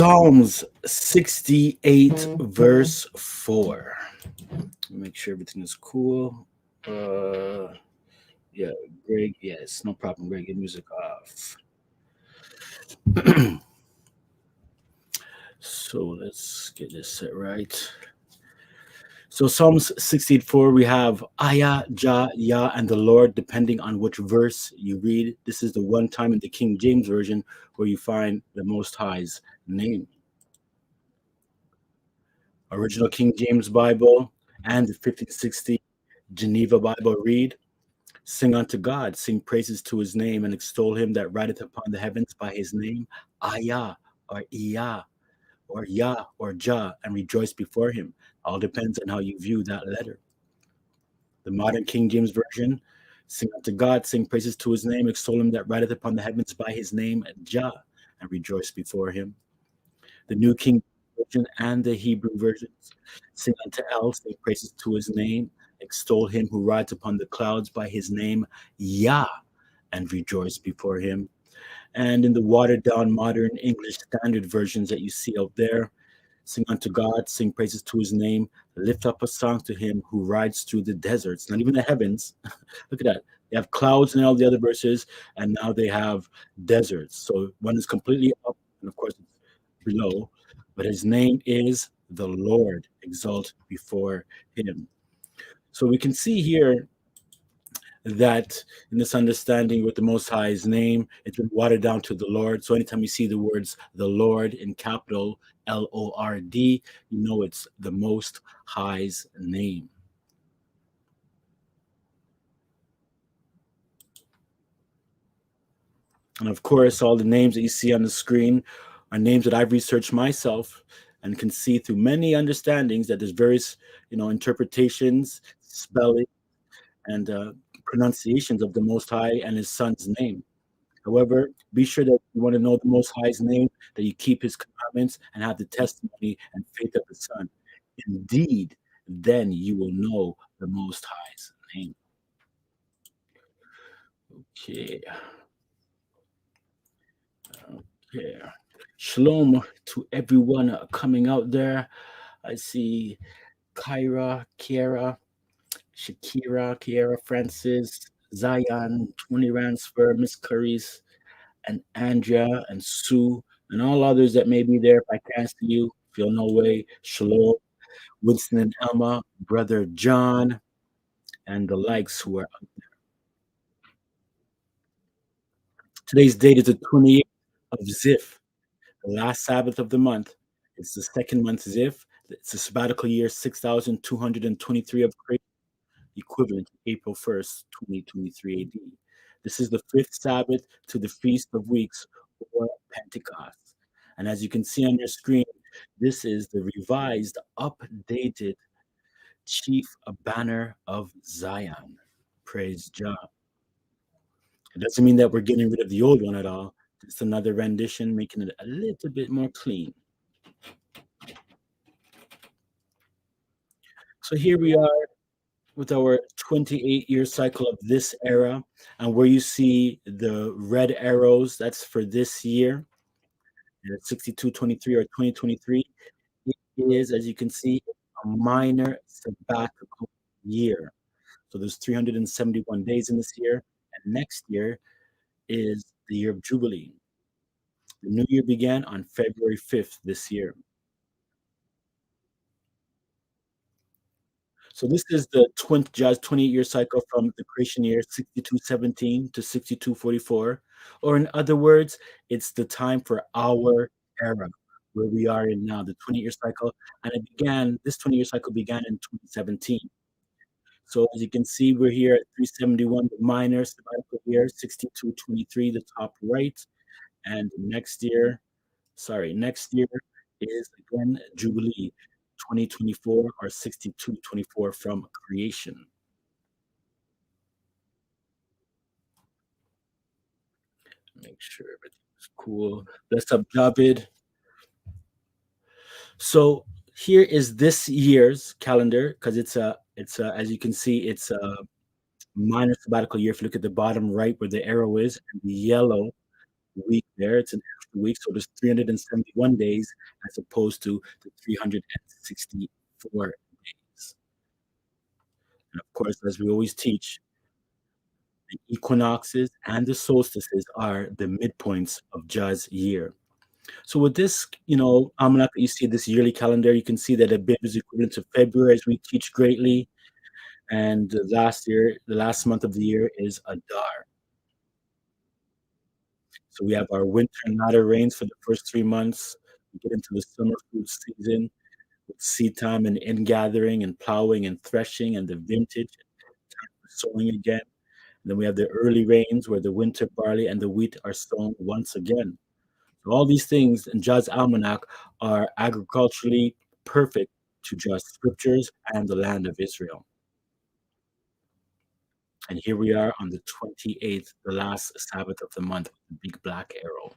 Psalms 68, verse 4. Make sure everything is cool. Yeah, Greg, yes, no problem. Greg, get music off. So let's get this set right. So Psalms 64, we have Aya, Jah, Yah, and the Lord, depending on which verse you read. This is the one time in the King James Version where you find the Most High's name. Original King James Bible and the 1560 Geneva Bible read, Sing unto God, sing praises to his name, and extol him that rideth upon the heavens by his name, Aya, or Iya, or Yah, or Jah, and rejoice before him. All depends on how you view that letter. The modern King James Version, sing unto God, sing praises to his name, extol him that rideth upon the heavens by his name, Jah, and rejoice before him. The New King Version and the Hebrew versions, sing unto El, sing praises to his name, extol him who rides upon the clouds by his name, Yah, and rejoice before him. And in the watered down modern English standard versions that you see out there, sing unto God, sing praises to his name, lift up a song to him who rides through the deserts, not even the heavens. Look at that. They have clouds in all the other verses, and now they have deserts. So one is completely up, and of course it's below, but his name is the Lord. Exalt before him. So we can see here that in this understanding with the Most High's name, it's been watered down to the Lord. So anytime you see the words the Lord in capital Lord, you know it's the Most High's name. And of course, all the names that you see on the screen are names that I've researched myself and can see through many understandings that there's various, interpretations, spelling, and pronunciations of the Most High and his Son's name. However, be sure that you want to know the Most High's name, that you keep his commandments and have the testimony and faith of the Son. Indeed, then you will know the Most High's name. Okay. Okay. Shalom to everyone coming out there. I see Kyra, Kiara, Shakira, Kiara Francis, Zion, 20 rands for Miss Clarice, and Andrea and Sue and all others that may be there. If I can't see you, feel no way. Shalom, Winston and Elma, Brother John, and the likes who are up there. Today's date is the 28th of Ziph, the last Sabbath of the month. It's the second month Ziph. It's the sabbatical year 6223 of Christ, equivalent to April 1st, 2023 AD. This is the fifth Sabbath to the Feast of Weeks or Pentecost. And as you can see on your screen, this is the revised, updated Chief Banner of Zion. Praise Jah. It doesn't mean that we're getting rid of the old one at all. It's another rendition, making it a little bit more clean. So here we are with our 28-year cycle of this era, and where you see the red arrows, that's for this year, 6223 or 2023. It is, as you can see, a minor sabbatical year. So there's 371 days in this year, and next year is the year of Jubilee. The new year began on February 5th this year. So this is the 28-year cycle from the creation year 6217 to 6244. Or in other words, it's the time for our era, where we are in now, the 20-year cycle. And this 20-year cycle began in 2017. So as you can see, we're here at 371, the minor sabbatical year, 6223, the top right. And next year is again Jubilee, 2024 or 6224 from creation. Make sure everything's cool. Bless up, David. So here is this year's calendar, because it's as you can see, it's a minor sabbatical year. If you look at the bottom right where the arrow is, and the yellow week there, it's an the week. So there's 371 days as opposed to the 364 days. And of course, as we always teach, the equinoxes and the solstices are the midpoints of Jah's year. So with this, almanac that you see, this yearly calendar, you can see that a bib is equivalent to February, as we teach greatly, and the last month of the year is Adar. So we have our winter and latter rains for the first 3 months. We get into the summer fruit season with seed time and ingathering and plowing and threshing and the vintage, time for sowing again. And then we have the early rains where the winter barley and the wheat are sown once again. So all these things in Jah's almanac are agriculturally perfect to Jah's scriptures and the land of Israel. And here we are on the 28th, the last Sabbath of the month, with the big black arrow.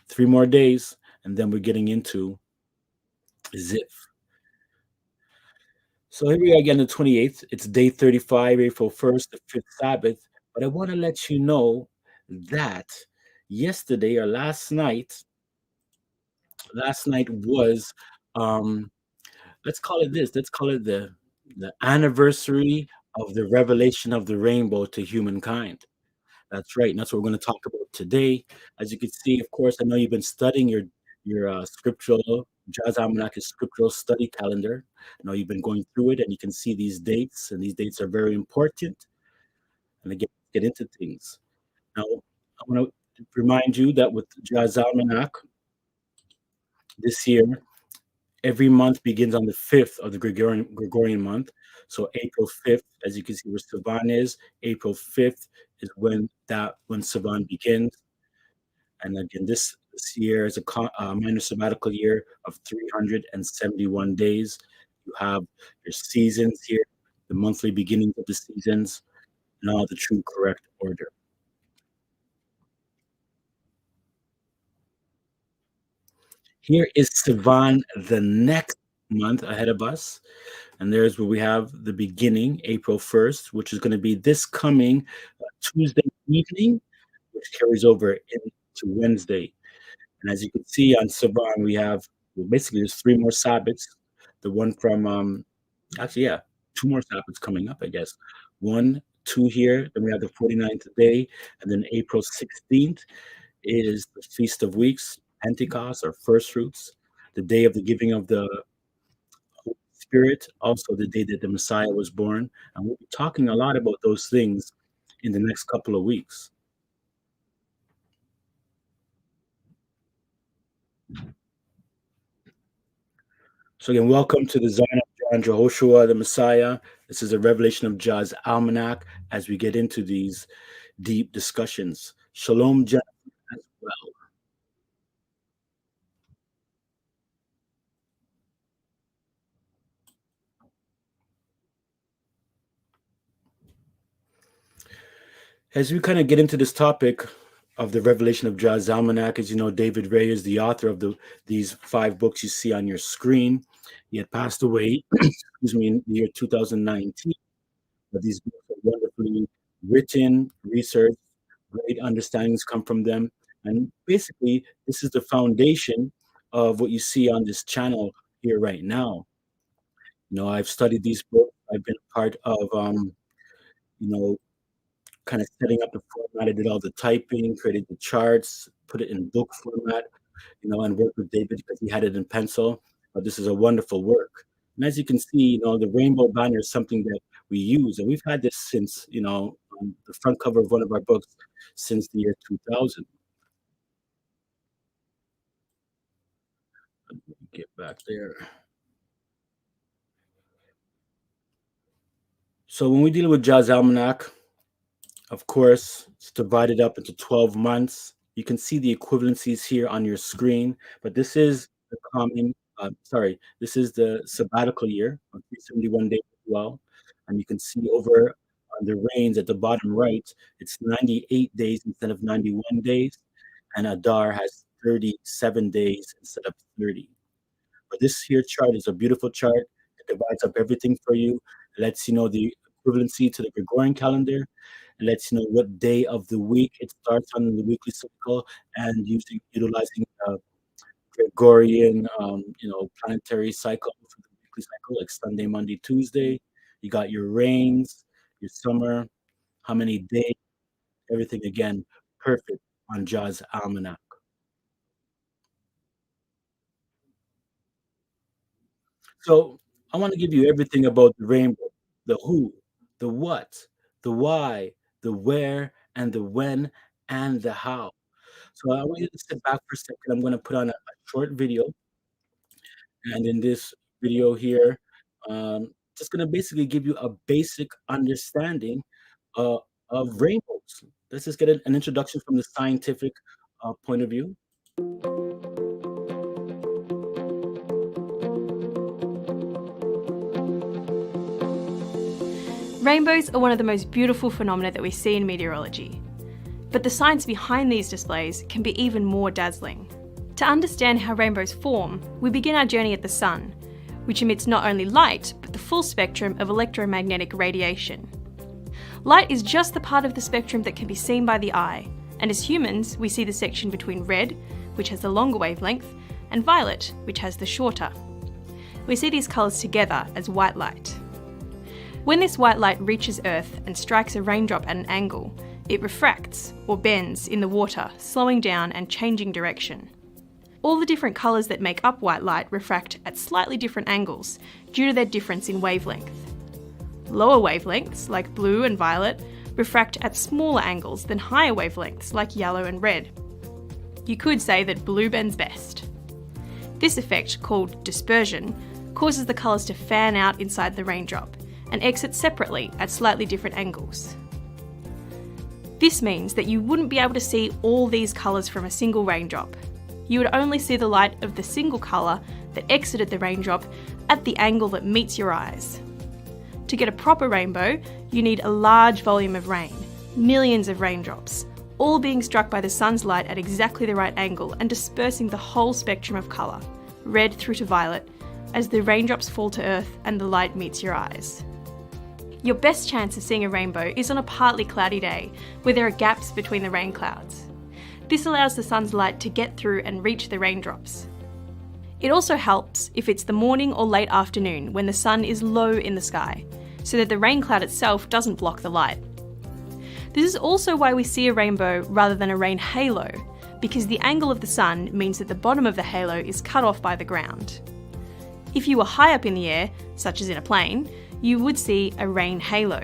3 more days, and then we're getting into Ziph. So here we are again, the 28th. It's day 35, April 1st, the fifth Sabbath. But I want to let you know that yesterday or last night was, um, let's call it this. Let's call it the anniversary of the revelation of the rainbow to humankind. That's right. And that's what we're going to talk about today. As you can see, of course, I know you've been studying your scriptural Jazz Almanac is scriptural study calendar. I know you've been going through it, and you can see these dates, and these dates are very important. And again, get into things. Now, I want to remind you that with Jazz Almanac this year, every month begins on the 5th of the Gregorian month. So April 5th, as you can see where Savan is, April 5th is when Savan begins. And again, this year is a minor sabbatical year of 371 days. You have your seasons here, the monthly beginnings of the seasons, and all the true correct order. Here is Sivan the next month ahead of us. And there's where we have the beginning, April 1st, which is going to be this coming Tuesday evening, which carries over into Wednesday. And as you can see on Savan, we have basically there's 3 more Sabbats. The one from actually, yeah, 2 more Sabbats coming up, I guess. 1, 2 here. Then we have the 49th day, and then April 16th is the Feast of Weeks, Pentecost or First Fruits, the day of the giving of the Holy Spirit, also the day that the Messiah was born. And we'll be talking a lot about those things in the next couple of weeks. So again, welcome to the Zion of John Jehoshua, the Messiah. This is a revelation of Jah's almanac as we get into these deep discussions. Shalom, Jah, as well. As we kind of get into this topic of the revelation of Jah's almanac, as you know, David Ray is the author of these 5 books you see on your screen. He had passed away, excuse me, in the year 2019. But these books are wonderfully written, researched, great understandings come from them. And basically, this is the foundation of what you see on this channel here right now. I've studied these books. I've been a part of, you know, kind of setting up the format. I did all the typing, created the charts, put it in book format, and worked with David because he had it in pencil. But this is a wonderful work. And as you can see, the rainbow banner is something that we use, and we've had this since, on the front cover of one of our books since the year 2000. Let me get back there. So when we deal with Jah's Almanac, of course, it's divided up into 12 months. You can see the equivalencies here on your screen, but this is the this is the sabbatical year of 371 days as well. And you can see over on the rains at the bottom right, it's 98 days instead of 91 days, and Adar has 37 days instead of 30. But this here chart is a beautiful chart. It divides up everything for you. It lets you know the equivalency to the Gregorian calendar, It lets you know what day of the week it starts on in the weekly cycle, and utilizing Gregorian, planetary cycle for the weekly cycle, like Sunday, Monday, Tuesday. You got your rains, your summer, how many days, everything again, perfect on Jah's almanac. So I want to give you everything about the rainbow, the who, the what, the why, the where, and the when, and the how. So I want you to sit back for a second. I'm going to put on a short video, and in this video here, just going to basically give you a basic understanding uh, of rainbows. Let's just get an introduction from the scientific point of view. Rainbows are one of the most beautiful phenomena that we see in meteorology. But the science behind these displays can be even more dazzling. To understand how rainbows form, we begin our journey at the sun, which emits not only light, but the full spectrum of electromagnetic radiation. Light is just the part of the spectrum that can be seen by the eye, and as humans, we see the section between red, which has the longer wavelength, and violet, which has the shorter. We see these colours together as white light. When this white light reaches Earth and strikes a raindrop at an angle, it refracts, or bends, in the water, slowing down and changing direction. All the different colours that make up white light refract at slightly different angles due to their difference in wavelength. Lower wavelengths, like blue and violet, refract at smaller angles than higher wavelengths, like yellow and red. You could say that blue bends best. This effect, called dispersion, causes the colours to fan out inside the raindrop and exit separately at slightly different angles. This means that you wouldn't be able to see all these colours from a single raindrop. You would only see the light of the single colour that exited the raindrop at the angle that meets your eyes. To get a proper rainbow, you need a large volume of rain, millions of raindrops, all being struck by the sun's light at exactly the right angle and dispersing the whole spectrum of colour, red through to violet, as the raindrops fall to Earth and the light meets your eyes. Your best chance of seeing a rainbow is on a partly cloudy day, where there are gaps between the rain clouds. This allows the sun's light to get through and reach the raindrops. It also helps if it's the morning or late afternoon when the sun is low in the sky, so that the rain cloud itself doesn't block the light. This is also why we see a rainbow rather than a rain halo, because the angle of the sun means that the bottom of the halo is cut off by the ground. If you were high up in the air, such as in a plane, you would see a rain halo.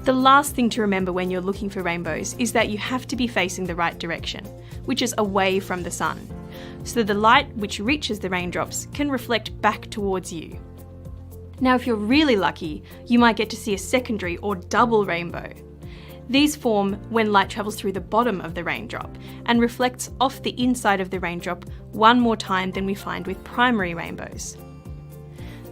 The last thing to remember when you're looking for rainbows is that you have to be facing the right direction, which is away from the sun, so that the light which reaches the raindrops can reflect back towards you. Now, if you're really lucky, you might get to see a secondary or double rainbow. These form when light travels through the bottom of the raindrop and reflects off the inside of the raindrop one more time than we find with primary rainbows.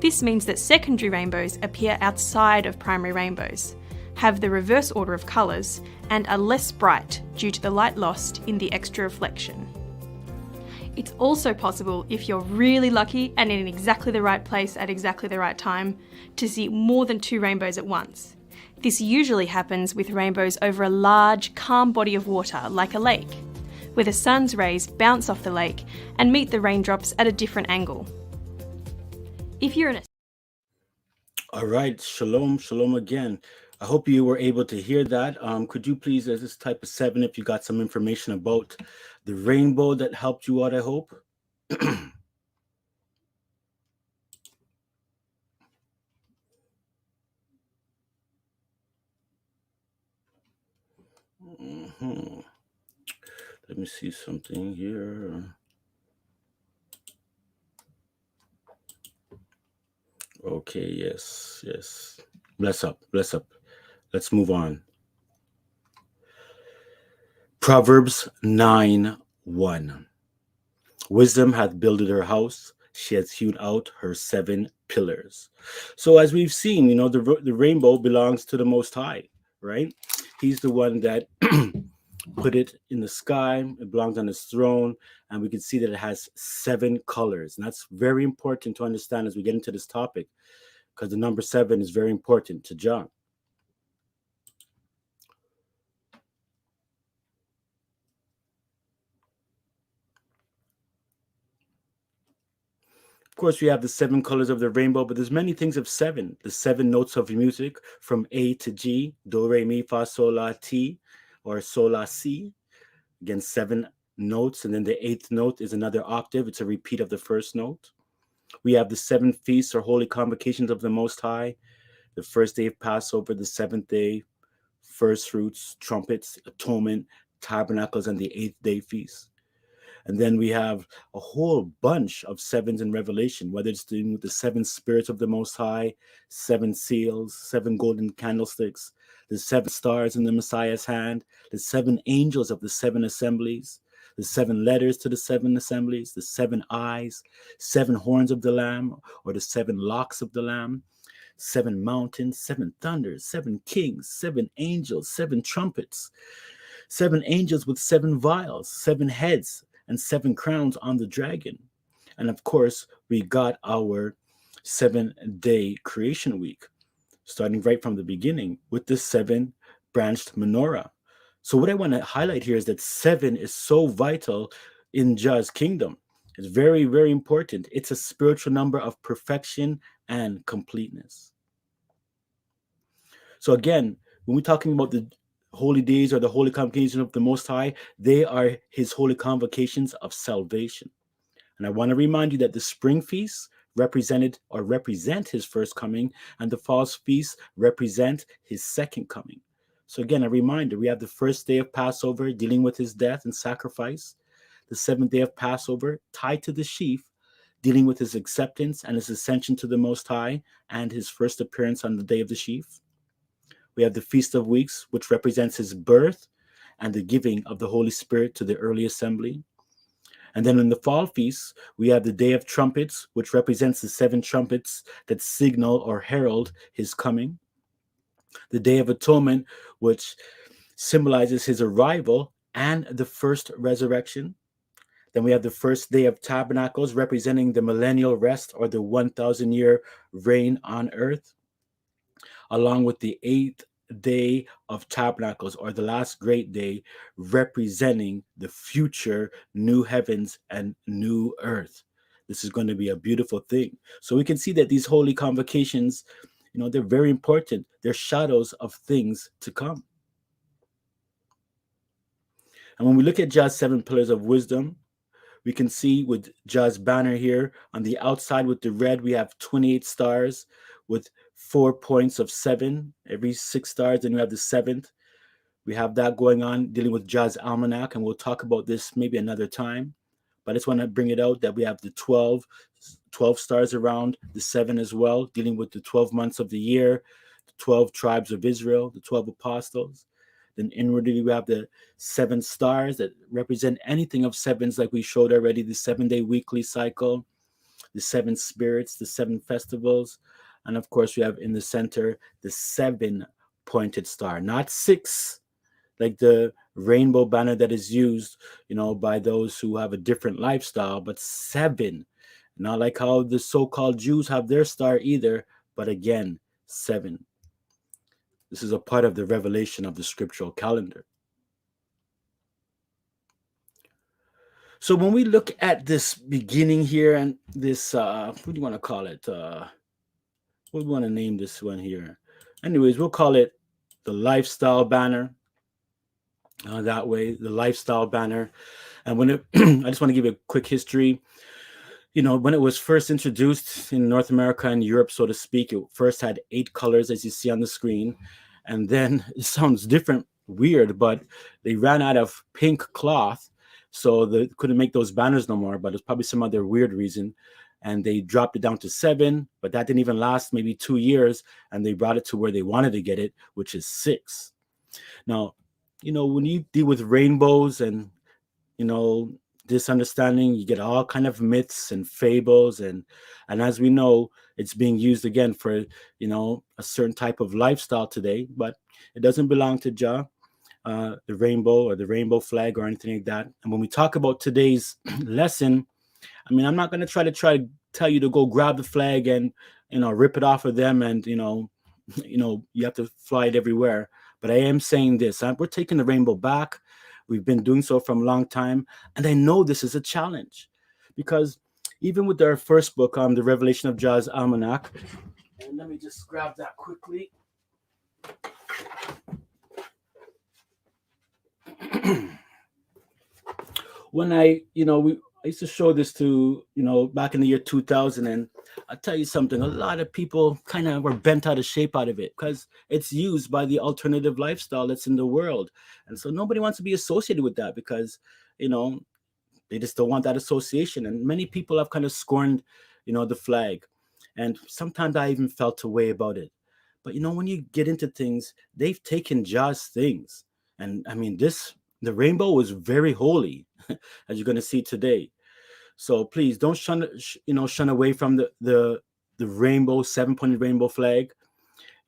This means that secondary rainbows appear outside of primary rainbows, have the reverse order of colours, and are less bright due to the light lost in the extra reflection. It's also possible, if you're really lucky and in exactly the right place at exactly the right time, to see more than two rainbows at once. This usually happens with rainbows over a large, calm body of water, like a lake, where the sun's rays bounce off the lake and meet the raindrops at a different angle. If you're in a... All right, shalom, shalom again. I hope you were able to hear that. Could you please, as this type of 7, if you got some information about the rainbow that helped you out, I hope. Mhm. Let me see something here. Okay, yes, yes. Bless up, bless up. Let's move on. Proverbs 9:1. Wisdom hath builded her house, she hath hewed out her 7 pillars. So as we've seen, the rainbow belongs to the Most High, right? He's the one that put it in the sky. It belongs on his throne, and we can see that it has 7 colors. And that's very important to understand as we get into this topic, because the number 7 is very important to John. Of course, we have the 7 colors of the rainbow, but there's many things of 7. The 7 notes of music from A to G, do, re, mi, fa, sol, la, ti, or sol, la, si. Again, 7 notes, and then the 8th note is another octave. It's a repeat of the first note. We have the 7 feasts or holy convocations of the Most High. The first day of Passover, the 7th day, first fruits, trumpets, atonement, tabernacles, and the 8th day feast. And then we have a whole bunch of 7s in Revelation, whether it's dealing with the 7 spirits of the Most High, 7 seals, 7 golden candlesticks, the 7 stars in the Messiah's hand, the 7 angels of the 7 assemblies, the 7 letters to the 7 assemblies, the 7 eyes, 7 horns of the Lamb, or the 7 locks of the Lamb, 7 mountains, 7 thunders, 7 kings, 7 angels, 7 trumpets, 7 angels with 7 vials, 7 heads, and 7 crowns on the dragon. And of course, we got our 7-day creation week, starting right from the beginning with the 7 branched menorah. So what I want to highlight here is that 7 is so vital in Jah's kingdom. It's very, very important. It's a spiritual number of perfection and completeness. So again, when we're talking about the holy days or the holy convocation of the Most High, they are his holy convocations of salvation. And I want to remind you that the spring feasts represent his first coming, and the fall feasts represent his second coming. So again, a reminder, we have the first day of Passover dealing with his death and sacrifice, the 7th day of Passover tied to the sheaf, dealing with his acceptance and his ascension to the Most High and his first appearance on the day of the sheaf. We have the Feast of Weeks, which represents his birth and the giving of the Holy Spirit to the early assembly. And then in the fall feast, we have the Day of Trumpets, which represents the 7 trumpets that signal or herald his coming. The Day of Atonement, which symbolizes his arrival and the first resurrection. Then we have the first day of Tabernacles, representing the millennial rest or the 1,000-year reign on earth, along with the 8th day of Tabernacles, or the last great day, representing the future new heavens and new earth. This is going to be a beautiful thing. So we can see that these holy convocations, they're very important. They're shadows of things to come. And when we look at Jah's 7 pillars of wisdom, we can see with Jah's banner here on the outside with the red, we have 28 stars with 4 points of 7, every 6 stars. Then we have the 7th. We have that going on, dealing with Jah's almanac, and we'll talk about this maybe another time. But I just want to bring it out that we have the 12 stars around the 7 as well, dealing with the 12 months of the year, the 12 tribes of Israel, the 12 apostles. Then inwardly, we have the 7 stars that represent anything of 7s, like we showed already, the 7-day weekly cycle, the 7 spirits, the 7 festivals. And of course, we have in the center the 7-pointed star, not 6, like the rainbow banner that is used, by those who have a different lifestyle, but 7. Not like how the so-called Jews have their star either, but again, 7. This is a part of the revelation of the scriptural calendar. So when we look at this beginning here and this, what do you want to call it? What do we want to name this one here? Anyways, we'll call it the lifestyle banner. That way, the lifestyle banner. And when I just want to give you a quick history. When it was first introduced in North America and Europe, so to speak, it first had 8 colors, as you see on the screen. And then it sounds different, weird, but they ran out of pink cloth, so they couldn't make those banners no more, but it's probably some other weird reason. And they dropped it down to 7, but that didn't even last maybe 2 years, and they brought it to where they wanted to get it, which is 6. Now, when you deal with rainbows and, this understanding, you get all kind of myths and fables, and as we know, it's being used again for a certain type of lifestyle today, but it doesn't belong to Jah, the rainbow or the rainbow flag or anything like that. And when we talk about today's lesson, I'm not going to try to tell you to go grab the flag and rip it off of them and you have to fly it everywhere. But I am saying this: we're taking the rainbow back. We've been doing so from a long time. And I know this is a challenge because, even with our first book, the Revelation of Jah's Almanac. And let me just grab that quickly. When I used to show this to, back in the year 2000, and I'll tell you something, a lot of people kind of were bent out of shape out of it because it's used by the alternative lifestyle that's in the world. And so nobody wants to be associated with that because, they just don't want that association. And many people have kind of scorned, the flag. And sometimes I even felt a way about it. But, when you get into things, they've taken Jah's things. And I mean, the rainbow was very holy, as you're going to see today. So please don't shun away from the rainbow, 7-pointed rainbow flag.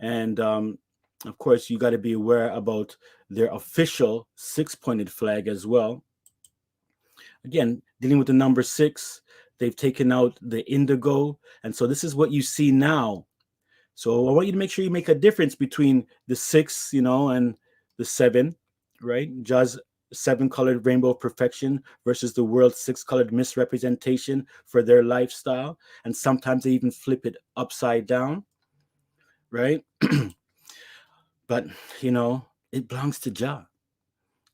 And of course, you got to be aware about their official 6-pointed flag as well. Again, dealing with the number 6, they've taken out the indigo. And so this is what you see now. So I want you to make sure you make a difference between the 6, and the 7, right? Jah's 7-colored rainbow of perfection versus the world's 6-colored misrepresentation for their lifestyle. And sometimes they even flip it upside down, right? But, it belongs to Jah.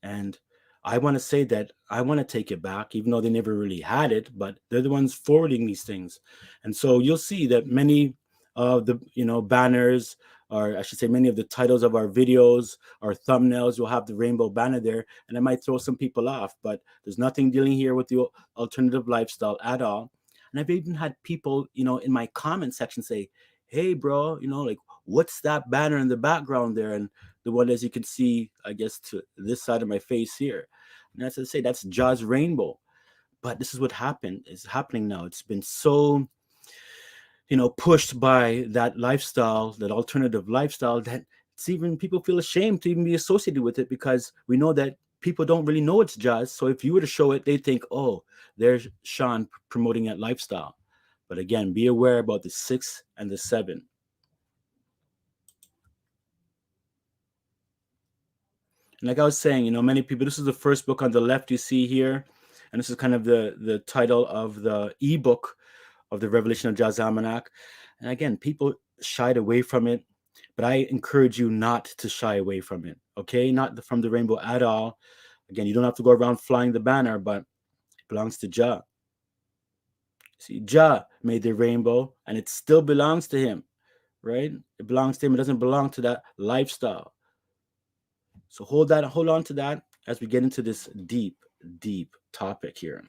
And I want to say that I want to take it back, even though they never really had it, but they're the ones forwarding these things. And so you'll see that many of the, banners, or I should say many of the titles of our videos or thumbnails will have the rainbow banner there, and it might throw some people off, but there's nothing dealing here with the alternative lifestyle at all. And I've even had people, in my comment section say, hey, bro, like, what's that banner in the background there? And the one, as you can see, I guess, to this side of my face here. And as I say, that's Jah's rainbow. But this is what is happening now. It's been so, pushed by that lifestyle, that alternative lifestyle, that it's even people feel ashamed to even be associated with it because we know that people don't really know it's Jah's. So if you were to show it, they think, oh, there's Sean promoting that lifestyle. But again, be aware about the 6 and the 7. And like I was saying, many people, this is the first book on the left you see here. And this is kind of the title of the ebook of the Revelation of Jah's Almanac. And again, people shied away from it. But I encourage you not to shy away from it, okay? Not from the rainbow at all. Again, you don't have to go around flying the banner, but it belongs to Jah. See, Jah made the rainbow, and it still belongs to him, right? It belongs to him. It doesn't belong to that lifestyle. So hold on to that as we get into this deep, deep topic here.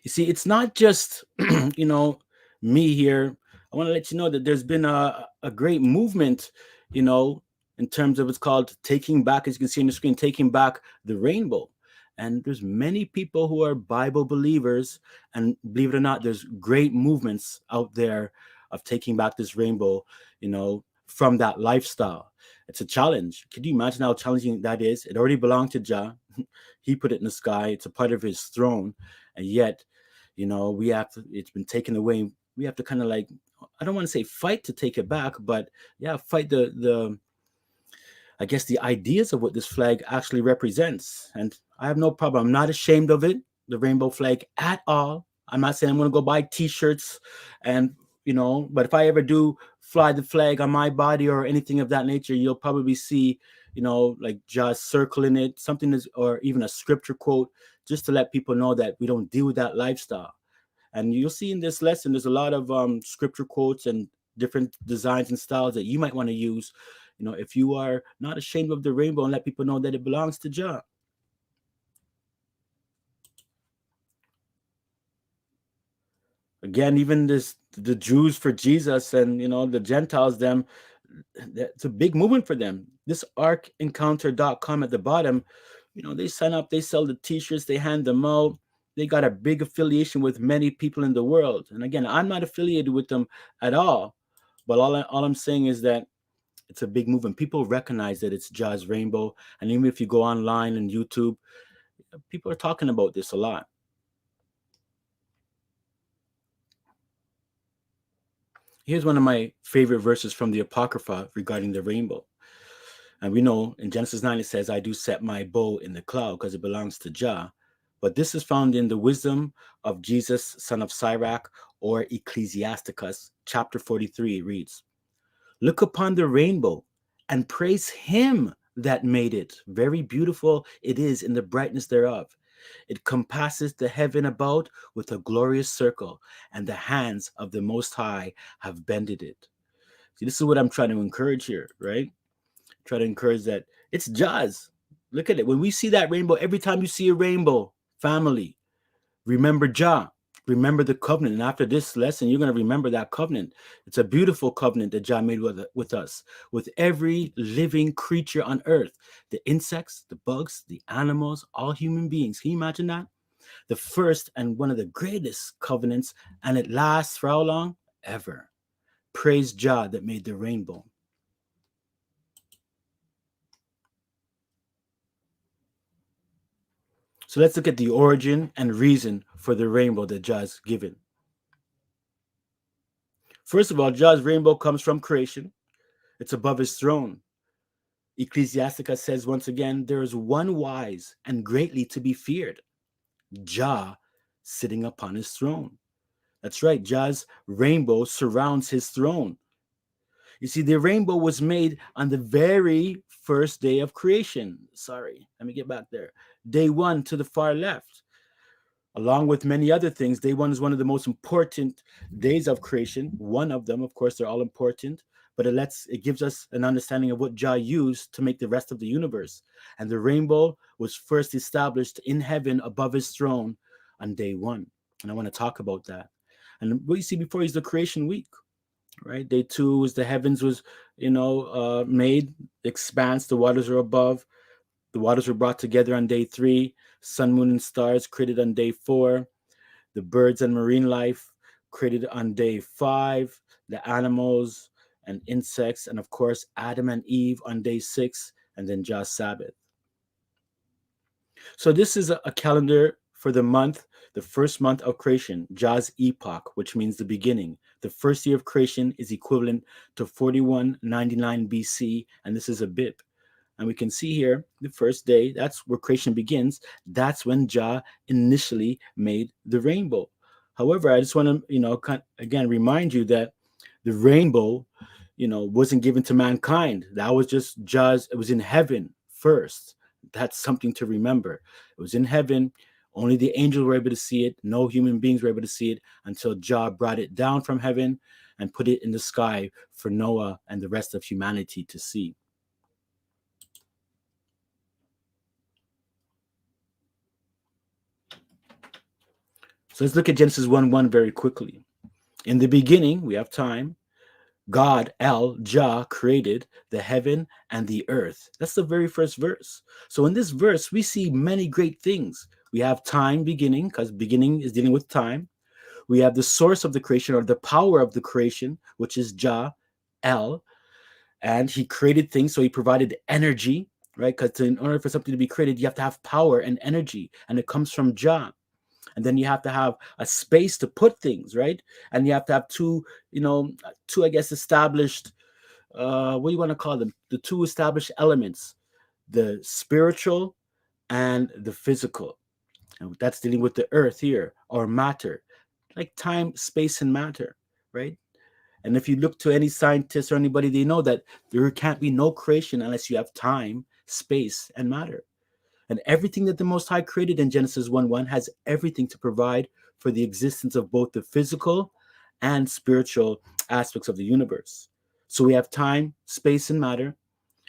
You see, it's not just, me here. I want to let you know that there's been a great movement, in terms of, it's called Taking Back, as you can see on the screen, Taking Back the Rainbow. And there's many people who are Bible believers, and believe it or not, there's great movements out there of taking back this rainbow, from that lifestyle. It's a challenge. Could you imagine how challenging that is? It already belonged to Jah. He put it in the sky. It's a part of his throne. And yet, it's been taken away. We have to kind of like, I don't want to say fight to take it back, but yeah, fight the I guess the ideas of what this flag actually represents. And I have no problem. I'm not ashamed of it, the rainbow flag, at all. I'm not saying I'm going to go buy t-shirts and, but if I ever do fly the flag on my body or anything of that nature, you'll probably see, like just circling it, something or even a scripture quote, just to let people know that we don't deal with that lifestyle. And you'll see in this lesson, there's a lot of scripture quotes and different designs and styles that you might want to use, if you are not ashamed of the rainbow, and let people know that it belongs to Jah. Again, even the Jews for Jesus and, the Gentiles, it's a big movement for them. This arkencounter.com at the bottom, they sign up, they sell the t-shirts, they hand them out. They got a big affiliation with many people in the world. And again, I'm not affiliated with them at all. But all I'm saying is that it's a big movement. People recognize that it's Jah's rainbow. And even if you go online and YouTube, people are talking about this a lot. Here's one of my favorite verses from the Apocrypha regarding the rainbow. And we know in Genesis 9, it says, I do set my bow in the cloud because it belongs to Jah. But this is found in the wisdom of Jesus, son of Sirach, or Ecclesiasticus, chapter 43 reads, "Look upon the rainbow and praise him that made it. Very beautiful it is in the brightness thereof. It compasses the heaven about with a glorious circle, and the hands of the Most High have bended it." See, this is what I'm trying to encourage here, right? Try to encourage that it's Jah's. Look at it. When we see that rainbow, every time you see a rainbow, family, remember Jah. Remember the covenant. And after this lesson, you're going to remember that covenant. It's a beautiful covenant that Jah made with us, with every living creature on earth, the insects, the bugs, the animals, all human beings. Can you imagine that? The first and one of the greatest covenants, and it lasts for how long? Ever. Praise Jah that made the rainbow. So let's look at the origin and reason for the rainbow that Jah's given. First of all, Jah's rainbow comes from creation. It's above his throne. Ecclesiasticus says once again, there is one wise and greatly to be feared, Jah sitting upon his throne. That's right, Jah's rainbow surrounds his throne. You see, the rainbow was made on the very first day of creation. Sorry, let me get back there. Day one to the far left. Along with many other things, day one is one of the most important days of creation. One of them, of course, they're all important, but it gives us an understanding of what Jah used to make the rest of the universe. And the rainbow was first established in heaven above his throne on day one. And I want to talk about that. And what you see before is the creation week, right? Day two is the heavens was, made, expanse, the waters are above. The waters were brought together on day three. Sun, moon, and stars created on day four. The birds and marine life created on day five. The animals and insects, and of course, Adam and Eve on day six, and then Jah's Sabbath. So this is a calendar for the month, the first month of creation, Jah's epoch, which means the beginning. The first year of creation is equivalent to 4199 BC, and this is a BIP. And we can see here the first day, that's where creation begins. That's when Jah initially made the rainbow. However, I just want to, again, remind you that the rainbow, wasn't given to mankind. That was just Jah's, it was in heaven first. That's something to remember. It was in heaven. Only the angels were able to see it. No human beings were able to see it until Jah brought it down from heaven and put it in the sky for Noah and the rest of humanity to see. So let's look at Genesis 1:1 very quickly. In the beginning, we have time. God, Jah, created the heaven and the earth. That's the very first verse. So in this verse, we see many great things. We have time beginning, because beginning is dealing with time. We have the source of the creation, or the power of the creation, which is Jah, and he created things, so he provided energy, right? Because in order for something to be created, you have to have power and energy, and it comes from Jah. And then you have to have a space to put things, right? And you have to have two, I guess, established, what do you want to call them? The two established elements, the spiritual and the physical. And that's dealing with the earth here, or matter, like time, space, and matter, right? And if you look to any scientist or anybody, they know that there can't be no creation unless you have time, space, and matter. And everything that the Most High created in Genesis 1:1 has everything to provide for the existence of both the physical and spiritual aspects of the universe. So we have time, space, and matter.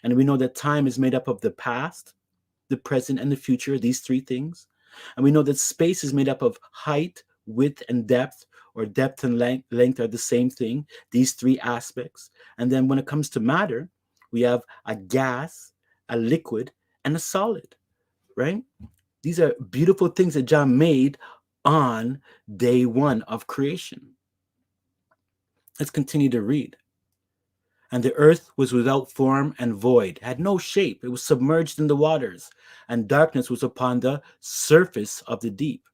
And we know that time is made up of the past, the present, and the future, these three things. And we know that space is made up of height, width, and depth, or depth and length are the same thing, these three aspects. And then when it comes to matter, we have a gas, a liquid, and a solid. Right? These are beautiful things that Jah made on day one of creation. Let's continue to read. And the earth was without form and void, had no shape. It was submerged in the waters, and darkness was upon the surface of the deep.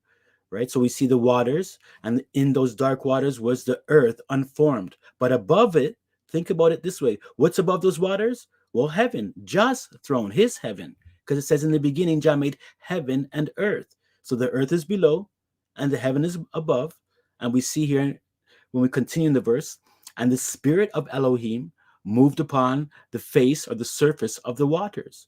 Right? So we see the waters, and in those dark waters was the earth unformed. But above it, think about it this way. What's above those waters? Well, heaven, Jah's throne, his heaven. Because it says in the beginning, Jah made heaven and earth. So the earth is below and the heaven is above. And we see here when we continue in the verse, and the spirit of Elohim moved upon the face or the surface of the waters.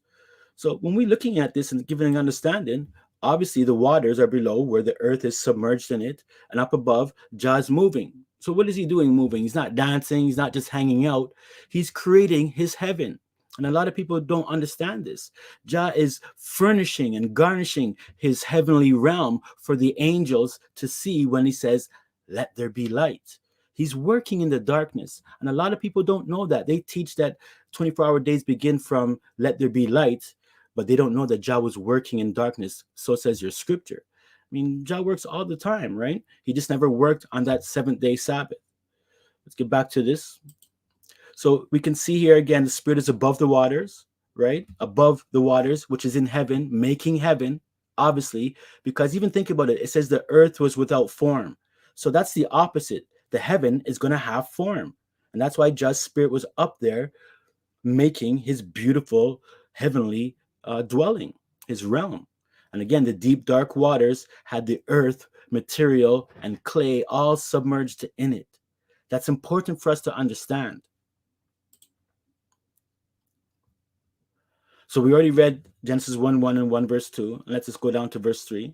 So when we're looking at this and giving an understanding, obviously the waters are below where the earth is submerged in it, and up above, Jah is moving. So what is he doing moving? He's not dancing, he's not just hanging out, he's creating his heaven. And a lot of people don't understand this. Jah is furnishing and garnishing his heavenly realm for the angels to see when he says, let there be light. He's working in the darkness. And a lot of people don't know that. They teach that 24-hour days begin from let there be light, but they don't know that Jah was working in darkness. So says your scripture. I mean, Jah works all the time, right? He just never worked on that seventh-day Sabbath. Let's get back to this. So we can see here again, the Spirit is above the waters, right? Above the waters, which is in heaven, making heaven, obviously, because even think about it, it says the earth was without form. So that's the opposite. The heaven is going to have form. And that's why Jah's Spirit was up there making his beautiful heavenly dwelling, his realm. And again, the deep, dark waters had the earth, material, and clay all submerged in it. That's important for us to understand. So we already read Genesis 1:1 and 1 verse 2. And let's just go down to verse 3.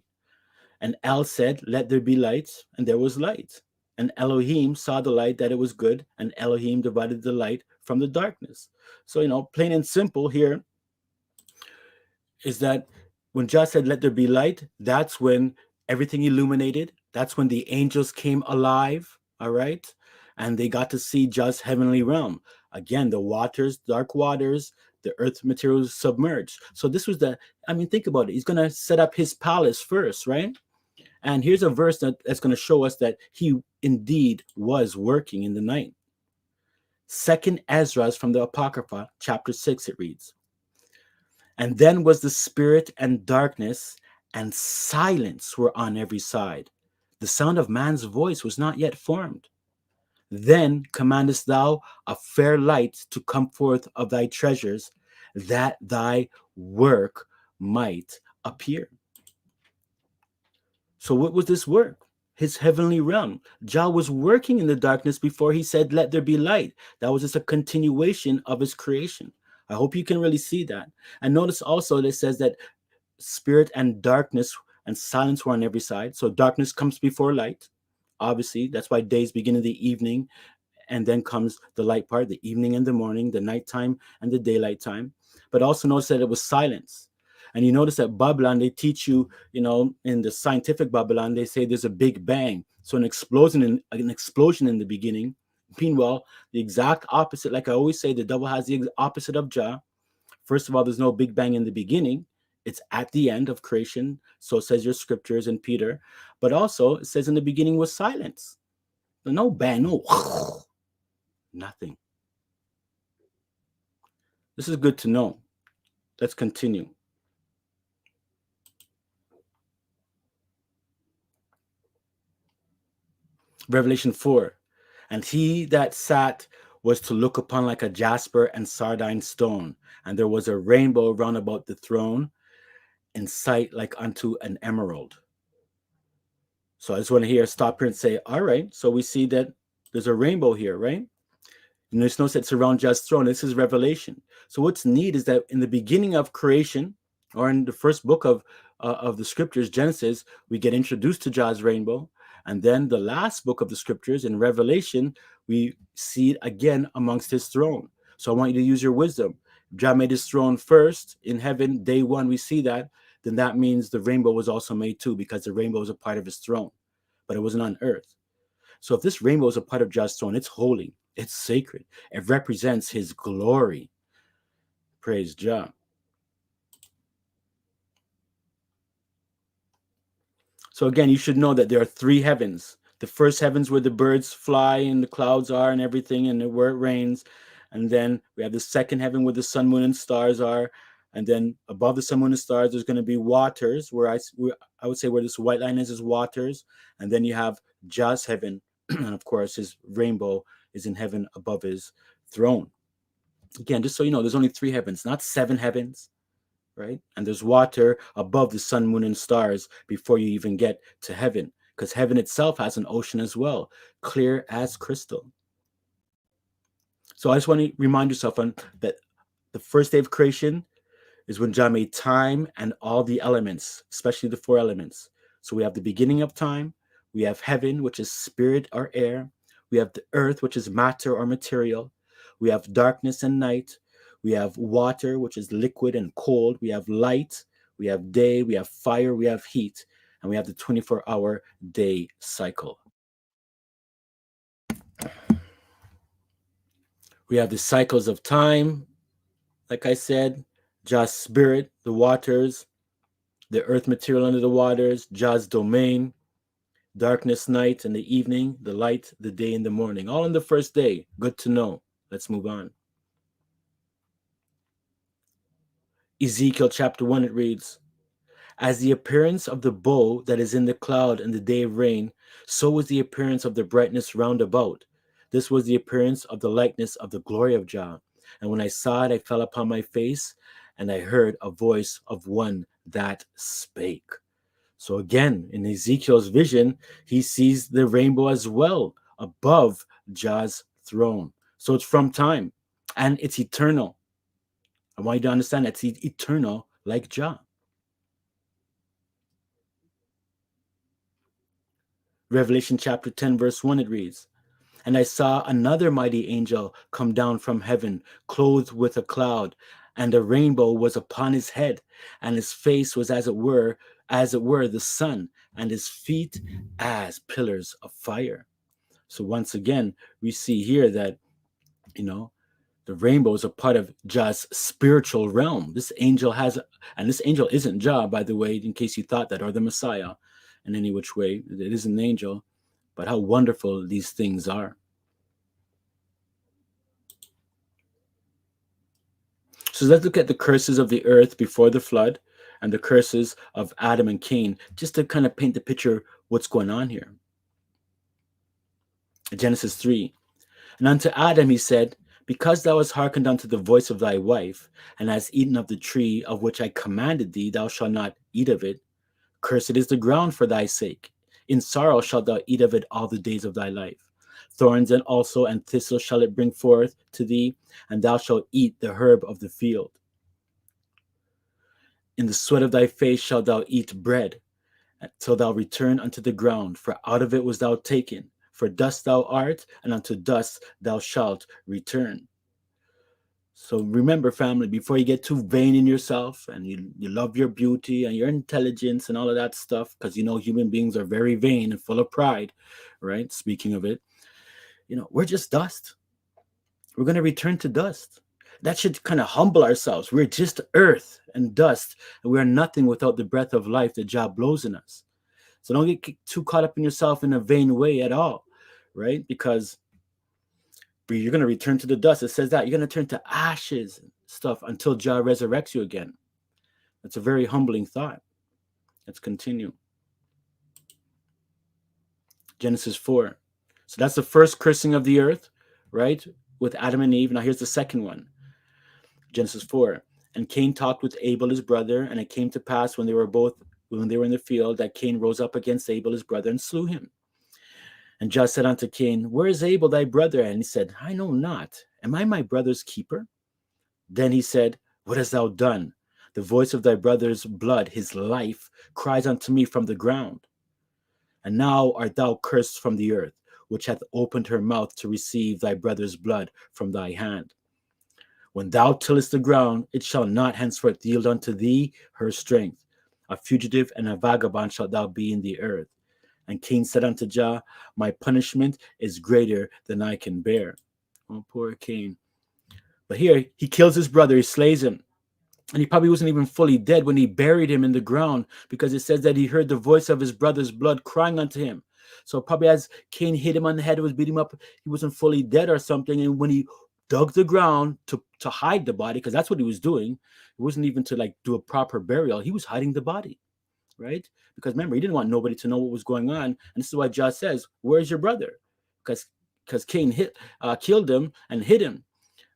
And El said, let there be light, and there was light. And Elohim saw the light that it was good, and Elohim divided the light from the darkness. So, plain and simple here is that when Jah said, let there be light, that's when everything illuminated. That's when the angels came alive, all right? And they got to see Jah's heavenly realm. Again, the waters, dark waters, the earth materials submerged. So this was think about it. He's going to set up his palace first, right? And here's a verse that's going to show us that he indeed was working in the night. 2 Ezra from the Apocrypha, chapter 6, it reads, and then was the spirit and darkness and silence were on every side. The sound of man's voice was not yet formed. Then commandest thou a fair light to come forth of thy treasures, that thy work might appear. So what was this work? His heavenly realm. Jah was working in the darkness before he said, let there be light. That was just a continuation of his creation. I hope you can really see that. And notice also that it says that spirit and darkness and silence were on every side. So darkness comes before light. Obviously, that's why days begin in the evening, and then comes the light part, the evening and the morning, the nighttime and the daylight time. But also notice that it was silence. And you notice that Babylon, they teach you, in the scientific Babylon, they say there's a big bang. So an explosion in the beginning. Meanwhile, the exact opposite, like I always say, the devil has the opposite of Jah. First of all, there's no big bang in the beginning. It's at the end of creation. So says your scriptures in Peter. But also, it says in the beginning was silence. No bang, no nothing. This is good to know. Let's continue. Revelation 4. And he that sat was to look upon like a jasper and sardine stone. And there was a rainbow round about the throne, in sight like unto an emerald. So I just want to hear stop here and say, all right, so we see that there's a rainbow here, right? And there's no sense around Jah's throne. This is Revelation. So what's neat is that in the beginning of creation, or in the first book of the scriptures, Genesis, we get introduced to Jah's rainbow. And then the last book of the scriptures, in Revelation, we see it again amongst his throne. So I want you to use your wisdom. Jah made his throne first in heaven, day one, we see that. Then that means the rainbow was also made too, because the rainbow was a part of his throne, but it wasn't on earth. So if this rainbow is a part of Jah's throne, it's holy, it's sacred, it represents his glory. Praise Jah. So again, you should know that there are three heavens. The first heavens where the birds fly and the clouds are and everything, and where it rains. And then we have the second heaven where the sun, moon, and stars are. And then above the sun, moon, and stars, there's going to be waters, where I would say where this white line is waters. And then you have Jah's heaven. And of course, his rainbow is in heaven above his throne. Again, just so you know, there's only three heavens, not seven heavens, right? And there's water above the sun, moon, and stars before you even get to heaven, because heaven itself has an ocean as well, clear as crystal. So I just want to remind yourself that the first day of creation is when Jah made time and all the elements, especially the four elements. So we have the beginning of time, we have heaven, which is spirit or air, we have the earth, which is matter or material, we have darkness and night, we have water, which is liquid and cold, we have light, we have day, we have fire, we have heat, and we have the 24-hour day cycle. We have the cycles of time, like I said, Jah's spirit, the waters, the earth material under the waters, Jah's domain, darkness, night, and the evening, the light, the day, and the morning. All in the first day. Good to know. Let's move on. Ezekiel chapter 1, it reads, "As the appearance of the bow that is in the cloud in the day of rain, so was the appearance of the brightness round about. This was the appearance of the likeness of the glory of Jah. And when I saw it, I fell upon my face, and I heard a voice of one that spake." So again, in Ezekiel's vision, he sees the rainbow as well above Jah's throne. So it's from time, and it's eternal. I want you to understand that it's eternal like Jah. Revelation chapter 10, verse 1, it reads, "And I saw another mighty angel come down from heaven, clothed with a cloud, and a rainbow was upon his head, and his face was as it were the sun, and his feet as pillars of fire." So once again, we see here that, the rainbow is a part of Jah's spiritual realm. This angel isn't Jah, by the way, in case you thought that, or the Messiah in any which way. It is an angel, but how wonderful these things are. So let's look at the curses of the earth before the flood and the curses of Adam and Cain, just to kind of paint the picture what's going on here. Genesis 3. "And unto Adam he said, Because thou hast hearkened unto the voice of thy wife, and hast eaten of the tree of which I commanded thee, thou shalt not eat of it. Cursed is the ground for thy sake. In sorrow shalt thou eat of it all the days of thy life. Thorns and also and thistles shall it bring forth to thee, and thou shalt eat the herb of the field. In the sweat of thy face shalt thou eat bread, till thou return unto the ground, for out of it was thou taken. For dust thou art, and unto dust thou shalt return." So remember, family, before you get too vain in yourself and you love your beauty and your intelligence and all of that stuff, because human beings are very vain and full of pride, right? Speaking of it, we're just dust. We're going to return to dust. That should kind of humble ourselves. We're just earth and dust, and we are nothing without the breath of life that Jah blows in us. So don't get too caught up in yourself in a vain way at all, right? Because you're going to return to the dust. It says that you're going to turn to ashes and stuff until Jah resurrects you again. That's a very humbling thought. Let's continue. Genesis 4. So that's the first cursing of the earth, right? With Adam and Eve. Now here's the second one. Genesis 4. "And Cain talked with Abel his brother, and it came to pass when they were in the field, that Cain rose up against Abel his brother and slew him. And Jah said unto Cain, Where is Abel thy brother? And he said, I know not. Am I my brother's keeper? Then he said, What hast thou done? The voice of thy brother's blood, his life, cries unto me from the ground. And now art thou cursed from the earth, which hath opened her mouth to receive thy brother's blood from thy hand. When thou tillest the ground, it shall not henceforth yield unto thee her strength. A fugitive and a vagabond shalt thou be in the earth. And Cain said unto Jah, My punishment is greater than I can bear." Oh, poor Cain. But here, he kills his brother, he slays him. And he probably wasn't even fully dead when he buried him in the ground, because it says that he heard the voice of his brother's blood crying unto him. So probably as Cain hit him on the head, was beating him up, he wasn't fully dead or something. And when he dug the ground to hide the body, because that's what he was doing, it wasn't even to do a proper burial. He was hiding the body, right? Because remember, he didn't want nobody to know what was going on. And this is why Jah says, Where's your brother? Because Cain killed him and hid him.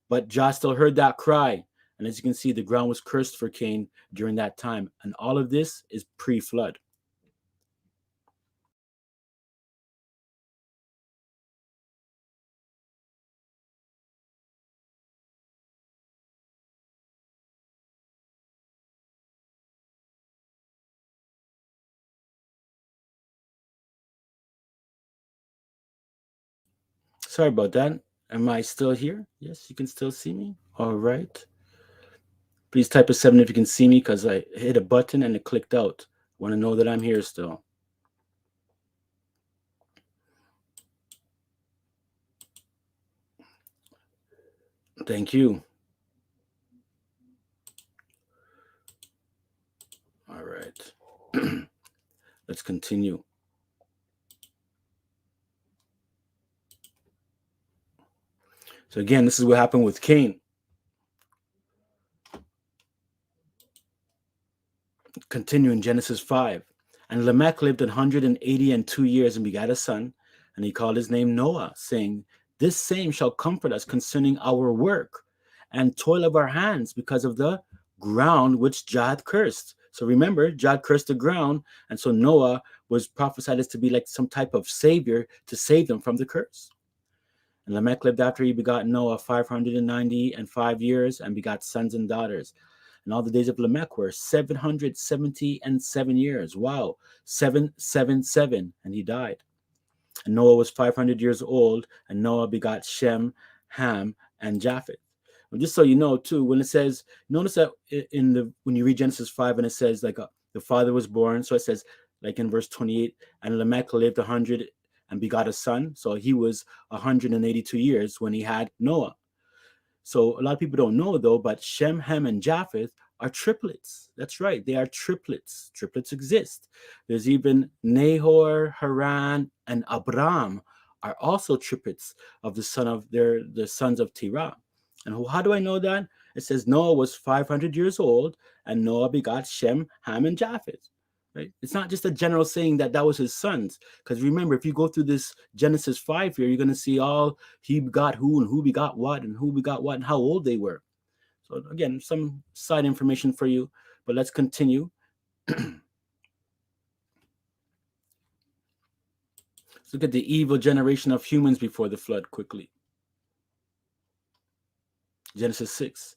But Jah still heard that cry. And as you can see, the ground was cursed for Cain during that time. And all of this is pre-flood. Sorry about that. Am I still here? Yes, you can still see me. All right. Please type a 7 if you can see me, because I hit a button and it clicked out. Want to know that I'm here still. Thank you. All right. Let's continue. So again, this is what happened with Cain. Continue in Genesis 5. And Lamech lived 182 years and begat a son, and he called his name Noah, saying, this same shall comfort us concerning our work and toil of our hands, because of the ground which Jah hath cursed. So remember, Jah cursed the ground, and so Noah was prophesied as to be like some type of savior to save them from the curse. And Lamech lived after he begot Noah 595 years and begot sons and daughters. And all the days of Lamech were 777 years. Wow, 777, and he died. And Noah was 500 years old, and Noah begot Shem, Ham, and Japheth. And just so you know, too, when it says, notice that when you read Genesis 5, and it says like the father was born, so it says like in verse 28, and Lamech lived 100 and begot a son. So he was 182 years when he had Noah. So a lot of people don't know, though, but Shem, Ham, and Japheth are triplets. That's right. They are triplets. Triplets exist. There's even Nahor, Haran, and Abram are also triplets of the sons of Terah. And how do I know that? It says Noah was 500 years old, and Noah begot Shem, Ham, and Japheth. Right? It's not just a general saying that was his sons. Because remember, if you go through this Genesis 5 here, you're going to see all he begot who and who begot what and who begot what and how old they were. So again, some side information for you, but let's continue. Let's look at the evil generation of humans before the flood quickly. Genesis 6.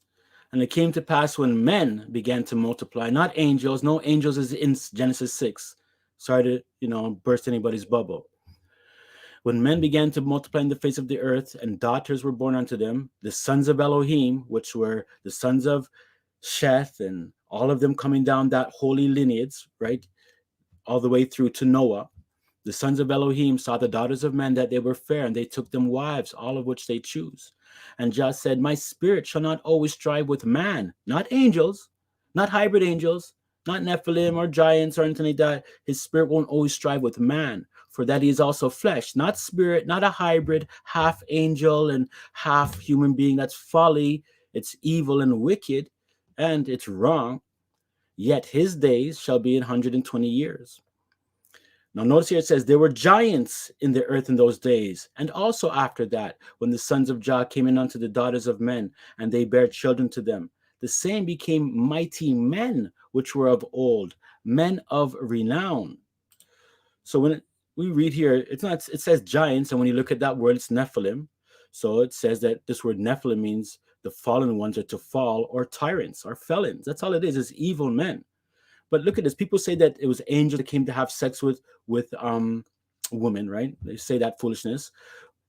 And it came to pass when men began to multiply, not angels. No angels is in Genesis 6. Sorry to, burst anybody's bubble. When men began to multiply in the face of the earth, and daughters were born unto them, the sons of Elohim, which were the sons of Sheth, and all of them coming down that holy lineage, right, all the way through to Noah. The sons of Elohim saw the daughters of men that they were fair, and they took them wives, all of which they choose. And Jah said, my spirit shall not always strive with man, not angels, not hybrid angels, not Nephilim or giants or anything like that. His spirit won't always strive with man, for that he is also flesh, not spirit, not a hybrid, half angel and half human being. That's folly. It's evil and wicked, and it's wrong. Yet his days shall be 120 years. Now notice here it says there were giants in the earth in those days, and also after that, when the sons of Jah came in unto the daughters of men, and they bare children to them. The same became mighty men, which were of old, men of renown. So when we read here, it says giants, and when you look at that word, it's Nephilim. So it says that this word Nephilim means the fallen ones are to fall, or tyrants, or felons. That's all it is. It's evil men. But look at this. People say that it was angels that came to have sex with women, right? They say that foolishness.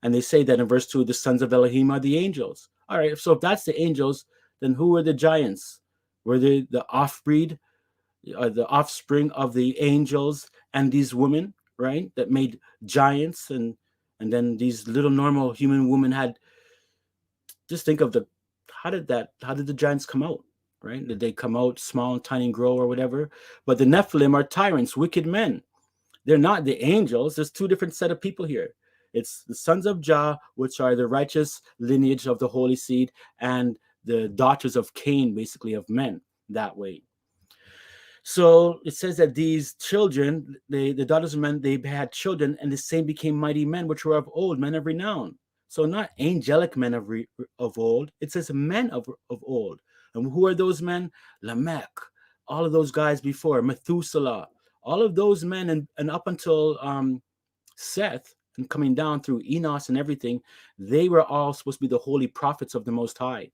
And they say that in verse 2, the sons of Elohim are the angels. All right, so if that's the angels, then who were the giants? Were they the offbreed, the offspring of the angels and these women, right? That made giants, and then these little normal human women had, just think of how did the giants come out? Right? Did they come out small and tiny and grow or whatever? But the Nephilim are tyrants, wicked men. They're not the angels. There's two different set of people here. It's the sons of Jah, which are the righteous lineage of the holy seed, and the daughters of Cain, basically of men, that way. So it says that these children, the daughters of men, they had children, and the same became mighty men, which were of old, men of renown. So not angelic men of old. It says men of old. And who are those men? Lamech, all of those guys before, Methuselah, all of those men, and up until Seth, and coming down through Enos and everything, they were all supposed to be the holy prophets of the Most High.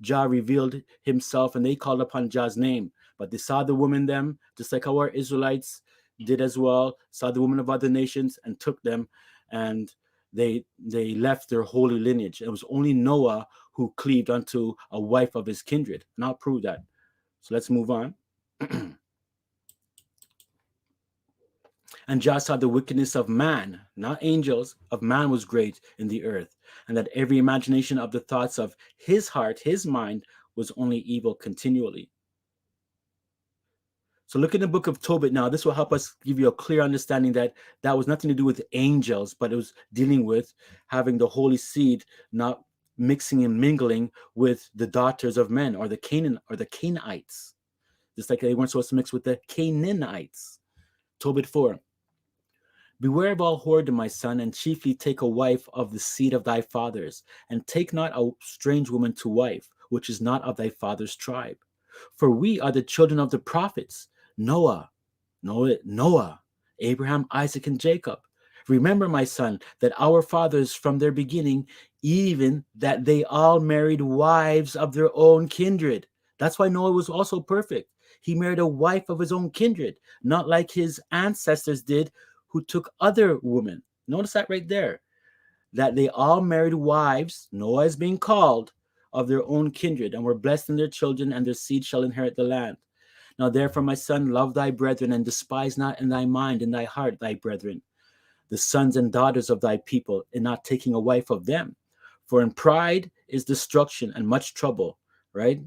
Jah revealed himself and they called upon Jah's name. But they saw the woman them, just like our Israelites did as well, saw the women of other nations and took them, and they left their holy lineage. It was only Noah who cleaved unto a wife of his kindred. And I'll prove that. So let's move on. And Jah saw the wickedness of man, not angels, of man was great in the earth, and that every imagination of the thoughts of his heart, his mind, was only evil continually. So look in the book of Tobit now. This will help us give you a clear understanding that that was nothing to do with angels, but it was dealing with having the holy seed not mixing and mingling with the daughters of men, or the Canaanites, just like they weren't supposed to mix with the Canaanites. Tobit 4. Beware of all whoredom, my son, and chiefly take a wife of the seed of thy fathers, and take not a strange woman to wife, which is not of thy father's tribe. For we are the children of the prophets, Noah, Abraham, Isaac, and Jacob. Remember, my son, that our fathers from their beginning, even that they all married wives of their own kindred. That's why Noah was also perfect. He married a wife of his own kindred, not like his ancestors did, who took other women. Notice that right there, that they all married wives, Noah is being called, of their own kindred, and were blessed in their children, and their seed shall inherit the land. Now therefore, my son, love thy brethren, and despise not in thy mind, in thy heart, thy brethren, the sons and daughters of thy people, in not taking a wife of them. For in pride is destruction and much trouble, right?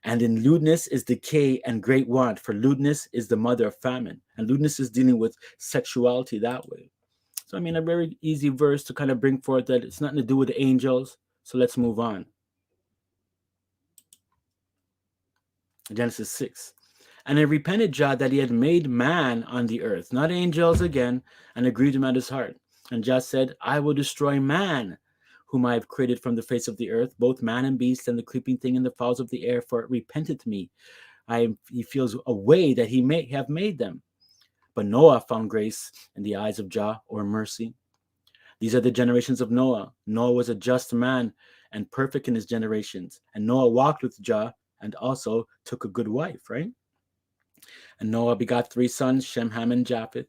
And in lewdness is decay and great want, for lewdness is the mother of famine. And lewdness is dealing with sexuality that way. So, I mean, a very easy verse to kind of bring forth that it's nothing to do with the angels. So let's move on. Genesis 6. And it repented Jah that he had made man on the earth, not angels again, and agreed him at his heart. And Jah said, I will destroy man, whom I have created from the face of the earth, both man and beast, and the creeping thing and the fowls of the air, for it repenteth me. He feels a way that he may have made them. But Noah found grace in the eyes of Jah, or mercy. These are the generations of Noah. Noah was a just man and perfect in his generations. And Noah walked with Jah and also took a good wife, right? And Noah begot 3 sons, Shem, Ham, and Japheth.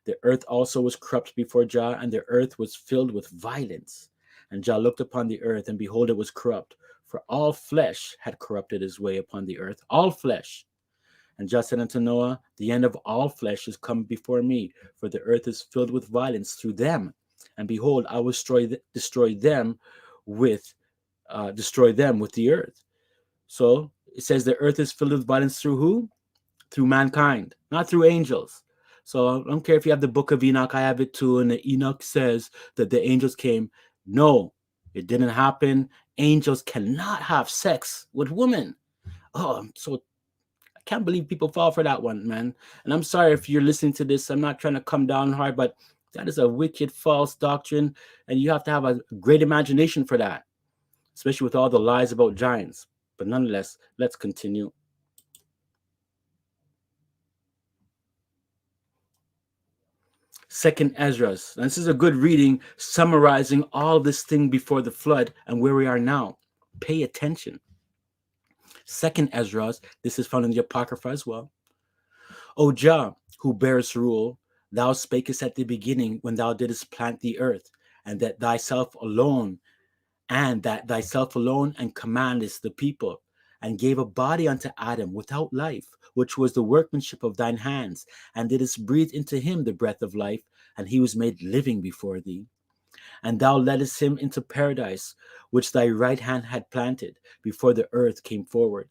The earth also was corrupt before Jah, and the earth was filled with violence. And Jah looked upon the earth, and behold, it was corrupt, for all flesh had corrupted his way upon the earth, all flesh. And Jah said unto Noah, the end of all flesh is come before me, for the earth is filled with violence through them. And behold, I will destroy them with the earth. So it says the earth is filled with violence through who? Through mankind, not through angels. So I don't care if you have the book of Enoch, I have it too, and Enoch says that the angels came. No, it didn't happen. Angels cannot have sex with women. Oh, I can't believe people fall for that one, man. And I'm sorry if you're listening to this. I'm not trying to come down hard, but that is a wicked, false doctrine, and you have to have a great imagination for that, especially with all the lies about giants. But nonetheless, let's continue. Second Ezra. And this is a good reading summarizing all this thing before the flood and where we are now. Pay attention. Second Ezra. This is found in the Apocrypha as well. O Jah, who bearest rule, thou spakest at the beginning when thou didst plant the earth, and that thyself alone and commandest the people, and gave a body unto Adam without life, which was the workmanship of thine hands, and didst breathe into him the breath of life, and he was made living before thee. And thou leddest him into paradise, which thy right hand had planted, before the earth came forward.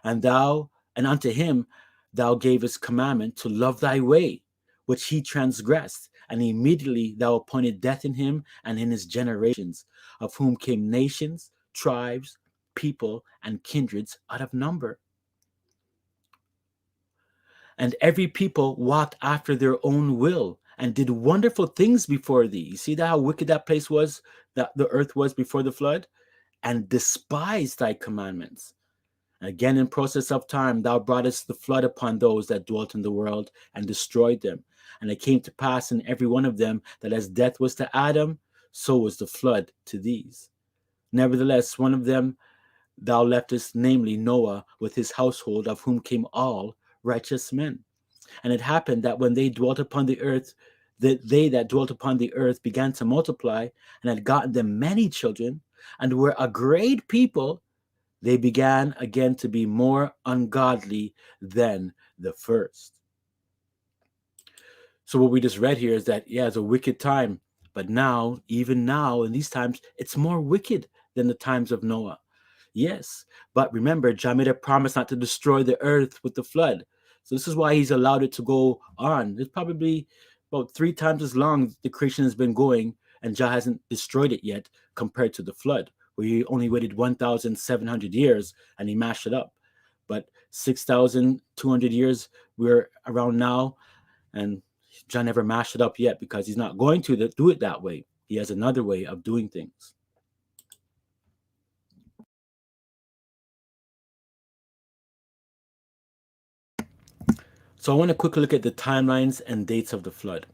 And unto him thou gavest commandment to love thy way, which he transgressed, and immediately thou appointed death in him and in his generations, of whom came nations, tribes, people, and kindreds out of number. And every people walked after their own will, and did wonderful things before thee. You see that how wicked that place was, that the earth was before the flood? And despised thy commandments. Again, in process of time, thou broughtest the flood upon those that dwelt in the world and destroyed them. And it came to pass in every one of them that as death was to Adam, so was the flood to these. Nevertheless, one of them thou leftest, namely Noah, with his household, of whom came all righteous men. And it happened that when they dwelt upon the earth, that they that dwelt upon the earth began to multiply, and had gotten them many children, and were a great people, they began again to be more ungodly than the first. So what we just read here is that, yeah, it's a wicked time, but now, even now, in these times, it's more wicked than the times of Noah. Yes, but remember, Jah made a promise not to destroy the earth with the flood. So this is why he's allowed it to go on. It's probably about 3 times as long the creation has been going, and Jah hasn't destroyed it yet compared to the flood, where he only waited 1,700 years and he mashed it up. But 6,200 years we're around now, and Jah never mashed it up yet because he's not going to do it that way. He has another way of doing things. So I want to quickly look at the timelines and dates of the flood.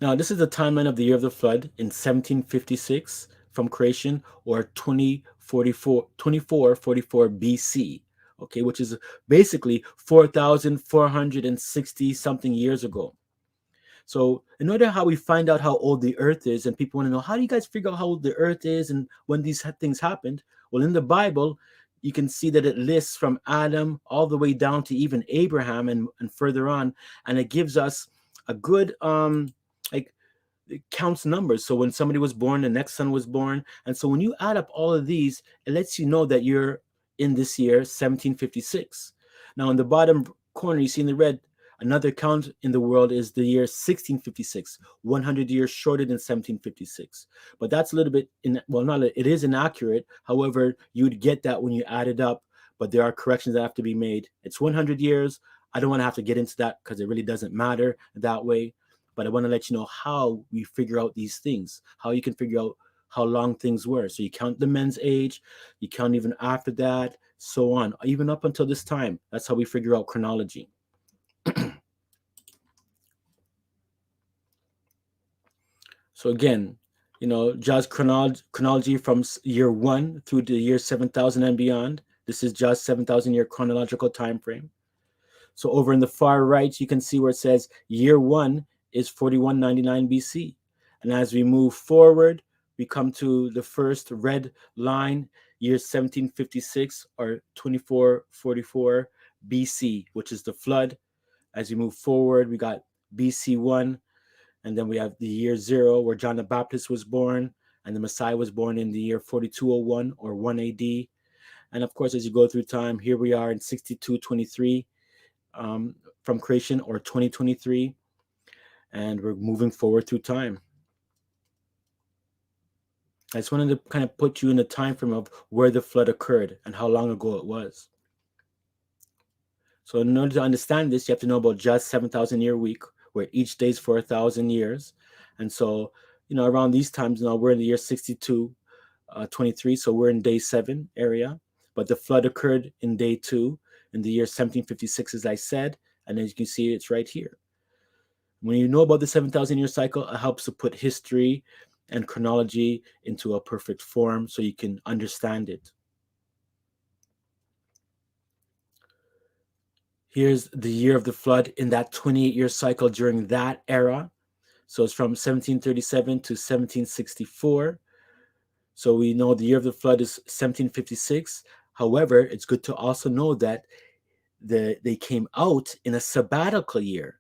Now, this is the timeline of the year of the flood in 1756 from creation, or 2444 BC, okay, which is basically 4,460 something years ago. So in order how we find out how old the earth is, and people want to know, how do you guys figure out how old the earth is and when these things happened? Well, in the Bible, you can see that it lists from Adam all the way down to even Abraham and further on, and it gives us a good like, it counts numbers. So when somebody was born, the next son was born. And so when you add up all of these, it lets you know that you're in this year 1756. Now in the bottom corner, you see in the red, another count in the world is the year 1656, 100 years shorter than 1756. But that's a little bit, it is inaccurate. However, you'd get that when you add it up, but there are corrections that have to be made. It's 100 years. I don't want to have to get into that because it really doesn't matter that way. But I want to let you know how we figure out these things, how you can figure out how long things were. So you count the men's age, you count even after that, so on, even up until this time. That's how we figure out chronology. So again, Jah's chronology from year 1 through the year 7,000 and beyond. This is Jah's 7,000 year chronological time frame. So over in the far right, you can see where it says year 1 is 4199 BC. And as we move forward, we come to the first red line, year 1756 or 2444 BC, which is the flood. As we move forward, we got BC 1, and then we have the year 0, where John the Baptist was born, and the Messiah was born in the year 4201 or 1 AD. And of course, as you go through time, here we are in 6223 from creation, or 2023. And we're moving forward through time. I just wanted to kind of put you in the time frame of where the flood occurred and how long ago it was. So in order to understand this, you have to know about Jah's 7,000 year week, where each day is for 1,000 years. And so, around these times now, we're in the year 6223, so we're in day 7 area. But the flood occurred in day 2 in the year 1756, as I said. And as you can see, it's right here. When you know about the 7,000 year cycle, it helps to put history and chronology into a perfect form so you can understand it. Here's the year of the flood in that 28-year cycle during that era. So it's from 1737 to 1764. So we know the year of the flood is 1756. However, it's good to also know that they came out in a sabbatical year,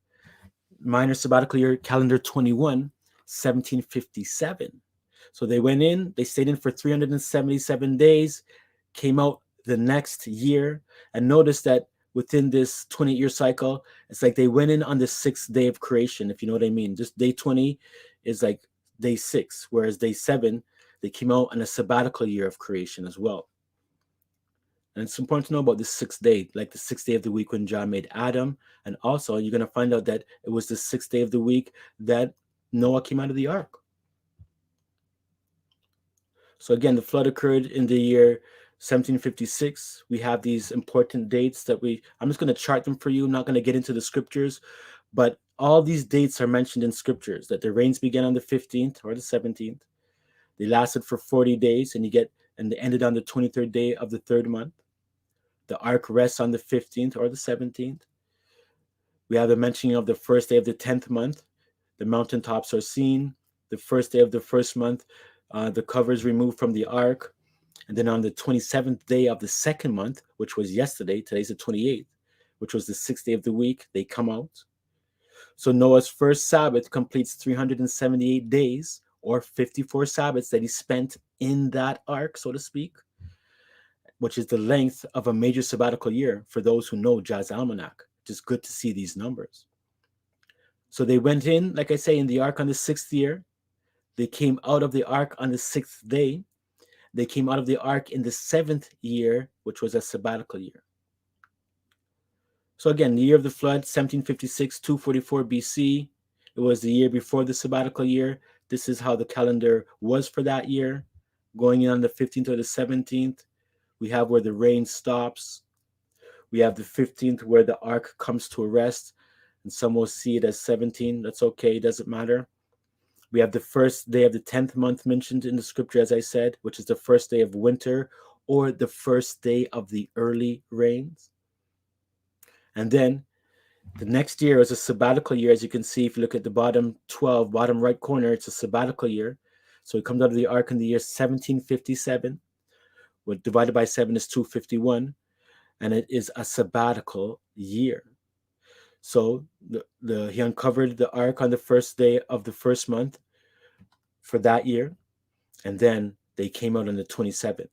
minor sabbatical year, calendar 21, 1757. So they went in, they stayed in for 377 days, came out the next year, and notice that within this 28-year cycle, it's like they went in on the 6th day of creation, if you know what I mean. Just day 20 is like day 6, whereas day 7, they came out on a sabbatical year of creation as well. And it's important to know about the 6th day, like the 6th day of the week when Jah made Adam. And also, you're going to find out that it was the 6th day of the week that Noah came out of the ark. So again, the flood occurred in the year 1756. We have these important dates that I'm just going to chart them for you. I'm not going to get into the scriptures, but all these dates are mentioned in scriptures, that the rains began on the 15th or the 17th. They lasted for 40 days, and they ended on the 23rd day of the third month. The ark rests on the 15th or the 17th. We have the mentioning of the first day of the 10th month. The mountaintops are seen. The first day of the first month, the cover is removed from the ark. And then on the 27th day of the second month, which was yesterday, today's the 28th, which was the sixth day of the week, they come out. So Noah's first Sabbath completes 378 days, or 54 Sabbaths that he spent in that ark, so to speak, which is the length of a major sabbatical year for those who know Jah's Almanac. Just good to see these numbers. So they went in, like I say, in the ark on the sixth year. They came out of the ark on the sixth day. They came out of the ark in the seventh year, which was a sabbatical year. So again, the year of the flood, 1756, 244 BC. It was the year before the sabbatical year. This is how the calendar was for that year. Going in on the 15th or the 17th, we have where the rain stops. We have the 15th where the ark comes to a rest, and some will see it as 17. That's okay, it doesn't matter. We have the first day of the 10th month mentioned in the scripture, as I said, which is the first day of winter or the first day of the early rains. And then the next year is a sabbatical year. As you can see, if you look at the bottom right corner, it's a sabbatical year. So it comes out of the ark in the year 1757. What divided by 7 is 251. And it is a sabbatical year. So he uncovered the ark on the first day of the first month for that year. And then they came out on the 27th.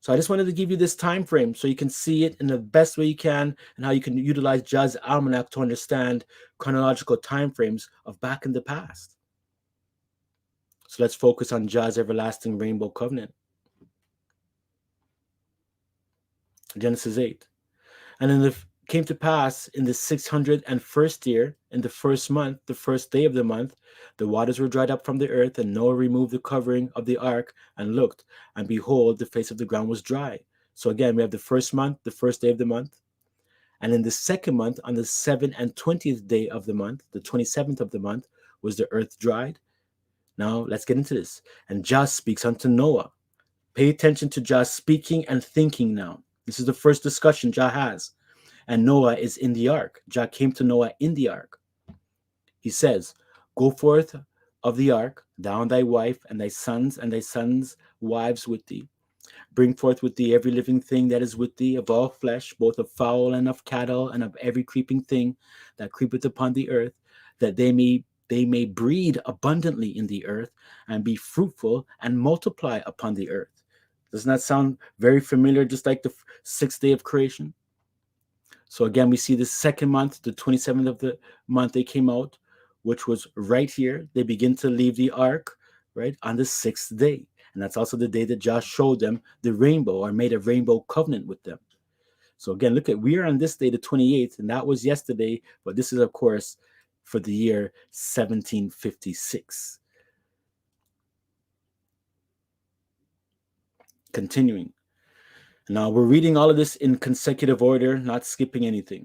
So I just wanted to give you this time frame so you can see it in the best way you can, and how you can utilize Jah's Almanac to understand chronological time frames of back in the past. So let's focus on Jah's everlasting rainbow covenant. Genesis 8. And then it came to pass in the 601st year, in the first month, the first day of the month, the waters were dried up from the earth, and Noah removed the covering of the ark and looked, and behold, the face of the ground was dry. So again, we have the first month, the first day of the month. And in the second month, on the 7th and 20th day of the month, the 27th of the month, was the earth dried. Now let's get into this. And Jah speaks unto Noah. Pay attention to Jah speaking and thinking now. This is the first discussion Jah has. And Noah is in the ark. Jah came to Noah in the ark. He says, go forth of the ark, thou and thy wife, and thy sons' wives with thee. Bring forth with thee every living thing that is with thee, of all flesh, both of fowl and of cattle, and of every creeping thing that creepeth upon the earth, that they may breed abundantly in the earth, and be fruitful and multiply upon the earth. Doesn't that sound very familiar, just like the sixth day of creation? So again, we see the second month, the 27th of the month, they came out, which was right here. They begin to leave the ark, right, on the sixth day. And that's also the day that Jah showed them the rainbow, or made a rainbow covenant with them. So again, look at, we are on this day, the 28th, and that was yesterday, but this is, of course, for the year 1756. Continuing. Now we're reading all of this in consecutive order, not skipping anything.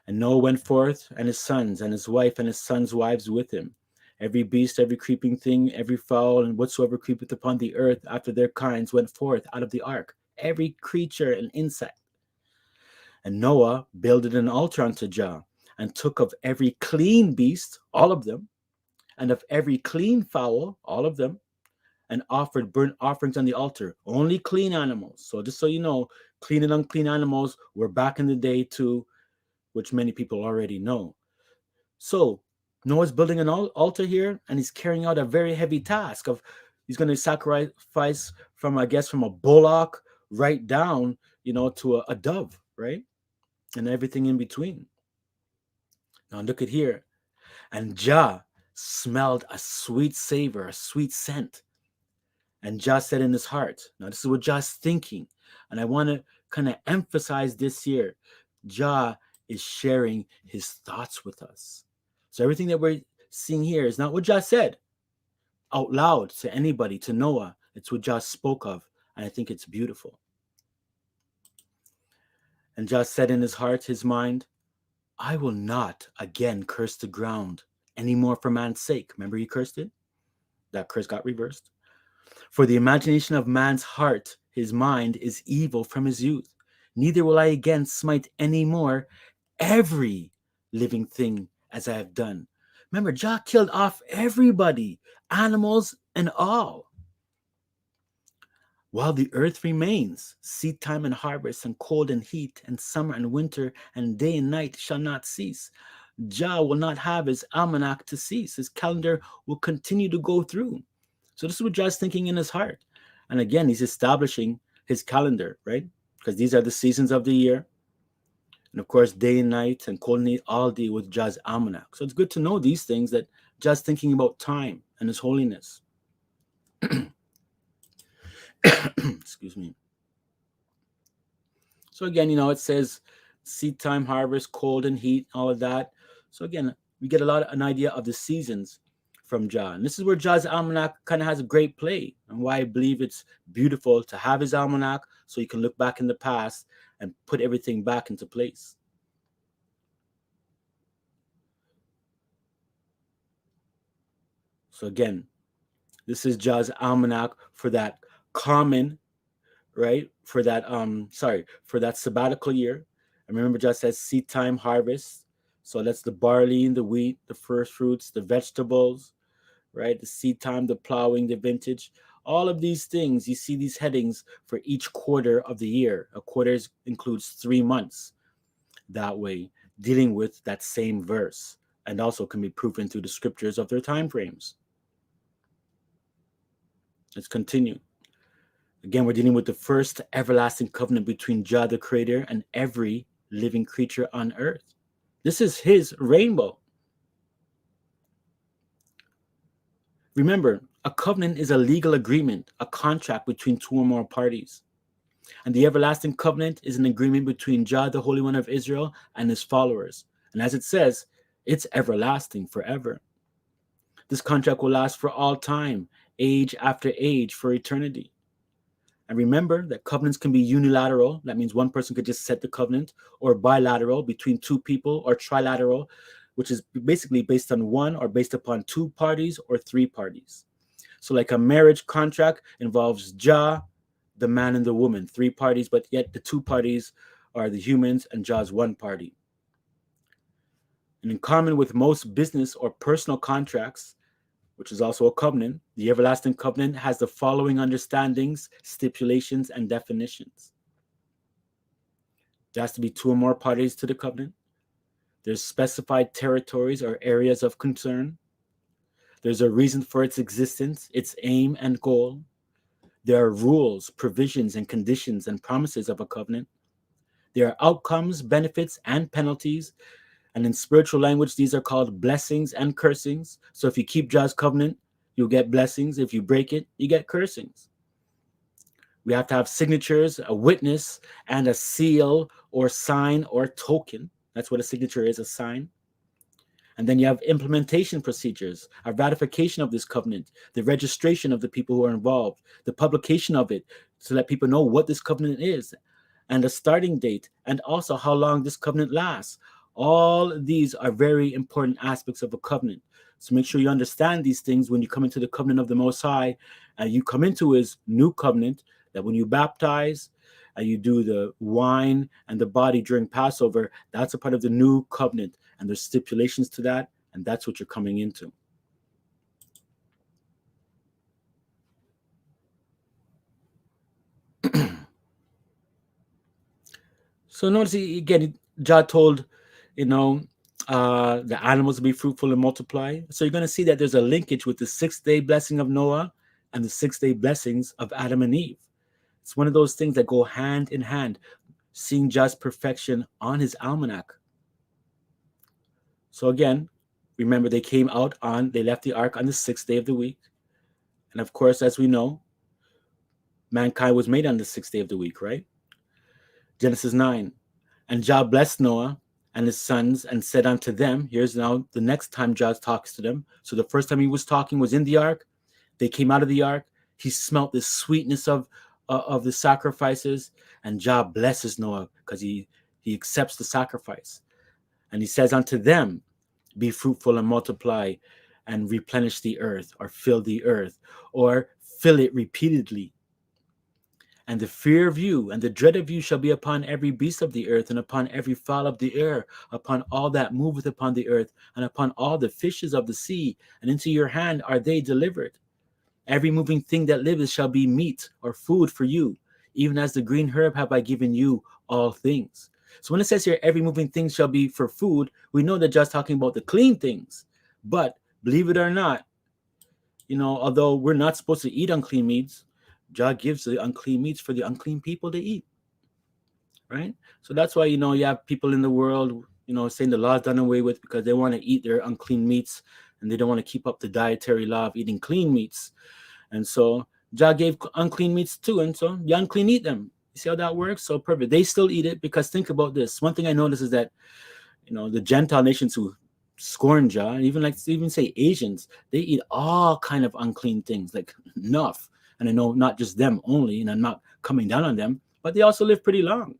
And Noah went forth, and his sons, and his wife, and his sons' wives with him. Every beast, every creeping thing, every fowl, and whatsoever creepeth upon the earth after their kinds went forth out of the ark, every creature and insect. And Noah builded an altar unto Jah, and took of every clean beast, all of them, and of every clean fowl, all of them, and offered burnt offerings on the altar, only clean animals. So just so you know, clean and unclean animals were back in the day too, which many people already know. So Noah's building an altar here, and he's carrying out a very heavy task of, he's going to sacrifice from a bullock right down, to a dove, right? And everything in between. Now look at here. And Jah smelled a sweet savor, a sweet scent. And Jah said in his heart, now this is what Jah's thinking, and I want to kind of emphasize this here. Jah is sharing his thoughts with us. So everything that we're seeing here is not what Jah said out loud to anybody, to Noah. It's what Jah spoke of, and I think it's beautiful. And Jah said in his heart, his mind, I will not again curse the ground any more for man's sake. Remember he cursed it? That curse got reversed. For the imagination of man's heart, his mind, is evil from his youth. Neither will I again smite any more every living thing as I have done. Remember, Jah killed off everybody, animals and all. While the earth remains, seed time and harvest, and cold and heat, and summer and winter, and day and night shall not cease. Jah will not have his almanac to cease. His calendar will continue to go through. So this is what Jah's thinking in his heart. And again, he's establishing his calendar, right? Because these are the seasons of the year. And of course, day and night and cold and heat all deal with Jah's almanac. So it's good to know these things, that Jah's thinking about time and his holiness. Excuse me. So again, it says seed time, harvest, cold and heat, all of that. So again, we get an idea of the seasons from Jah. And this is where Jah's almanac kind of has a great play, and why I believe it's beautiful to have his almanac, so you can look back in the past and put everything back into place. So again, this is Jah's almanac for that common, right? For that for that sabbatical year. And remember, Jah says seed time, harvest. So that's the barley and the wheat, the first fruits, the vegetables, right? The seed time, the plowing, the vintage. All of these things, you see these headings for each quarter of the year. A quarter includes 3 months. That way, dealing with that same verse, and also can be proven through the scriptures of their time frames. Let's continue. Again, we're dealing with the first everlasting covenant between Jah, the Creator, and every living creature on earth. This is his rainbow. Remember, a covenant is a legal agreement, a contract between two or more parties. And the everlasting covenant is an agreement between Jah, the Holy One of Israel, and his followers. And as it says, it's everlasting forever. This contract will last for all time, age after age, for eternity. And remember that covenants can be unilateral. That means one person could just set the covenant, or bilateral between two people, or trilateral, which is basically based on one or based upon two parties or three parties. So like a marriage contract involves Jah, the man and the woman, three parties, but yet the two parties are the humans and Jah's one party. And in common with most business or personal contracts, which is also a covenant, the everlasting covenant has the following understandings, stipulations, and definitions. There has to be two or more parties to the covenant. There's specified territories or areas of concern. There's a reason for its existence, its aim and goal. There are rules, provisions, and conditions and promises of a covenant. There are outcomes, benefits, and penalties. And in spiritual language, these are called blessings and cursings. So if you keep Jah's covenant, you'll get blessings. If you break it, you get cursings. We have to have signatures, a witness, and a seal or sign or token. That's what a signature is, a sign. And then you have implementation procedures, a ratification of this covenant, the registration of the people who are involved, the publication of it to let people know what this covenant is, and a starting date, and also how long this covenant lasts. All these are very important aspects of a covenant. So make sure you understand these things when you come into the covenant of the Most High, and you come into his new covenant, that when you baptize and you do the wine and the body during Passover, that's a part of the new covenant. And there's stipulations to that, and that's what you're coming into. So notice again, Jah told, the animals to be fruitful and multiply. So you're going to see that there's a linkage with the 6-day blessing of Noah and the 6-day blessings of Adam and Eve. It's one of those things that go hand in hand, seeing Jah's perfection on his almanac. So again, remember they left the ark on the 6th day of the week. And of course, as we know, mankind was made on the 6th day of the week, right? Genesis 9. And Jah blessed Noah and his sons and said unto them, here's now the next time Jah talks to them. So the first time he was talking was in the ark. They came out of the ark. he smelt the sweetness of the sacrifices, and Jah blesses Noah because he accepts the sacrifice. And he says unto them, be fruitful and multiply and replenish the earth, or fill the earth, or fill it repeatedly. And the fear of you and the dread of you shall be upon every beast of the earth, and upon every fowl of the air, upon all that moveth upon the earth, and upon all the fishes of the sea, and into your hand are they delivered. Every moving thing that liveth shall be meat or food for you, even as the green herb have I given you all things. So when it says here, every moving thing shall be for food, we know that just talking about the clean things. But believe it or not, although we're not supposed to eat unclean meats, Jah gives the unclean meats for the unclean people to eat, right? So that's why, you have people in the world, saying the law is done away with because they want to eat their unclean meats and they don't want to keep up the dietary law of eating clean meats. And so Jah gave unclean meats too, and so the unclean eat them. You see how that works? So perfect. They still eat it because think about this. One thing I notice is that, the Gentile nations who scorn Jah, and even say Asians, they eat all kind of unclean things, like enough. And I know not just them only, and I'm not coming down on them, but they also live pretty long,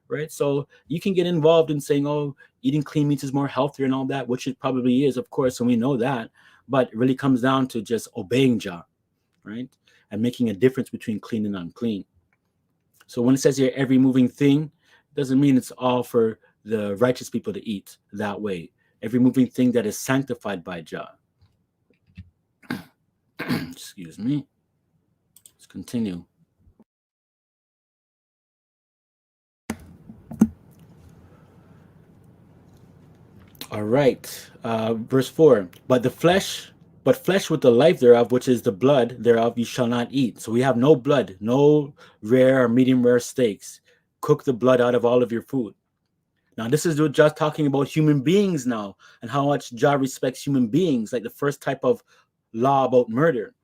right? So you can get involved in saying, oh, eating clean meats is more healthier and all that, which it probably is, of course, and we know that. But it really comes down to just obeying Jah, right? And making a difference between clean and unclean. So when it says here, every moving thing, doesn't mean it's all for the righteous people to eat that way. Every moving thing that is sanctified by Jah. Excuse me. Let's continue. All right. Verse 4. But flesh with the life thereof, which is the blood thereof, you shall not eat. So we have no blood, no rare or medium rare steaks. Cook the blood out of all of your food. Now, this is just talking about human beings now, and how much Jah respects human beings, like the first type of law about murder.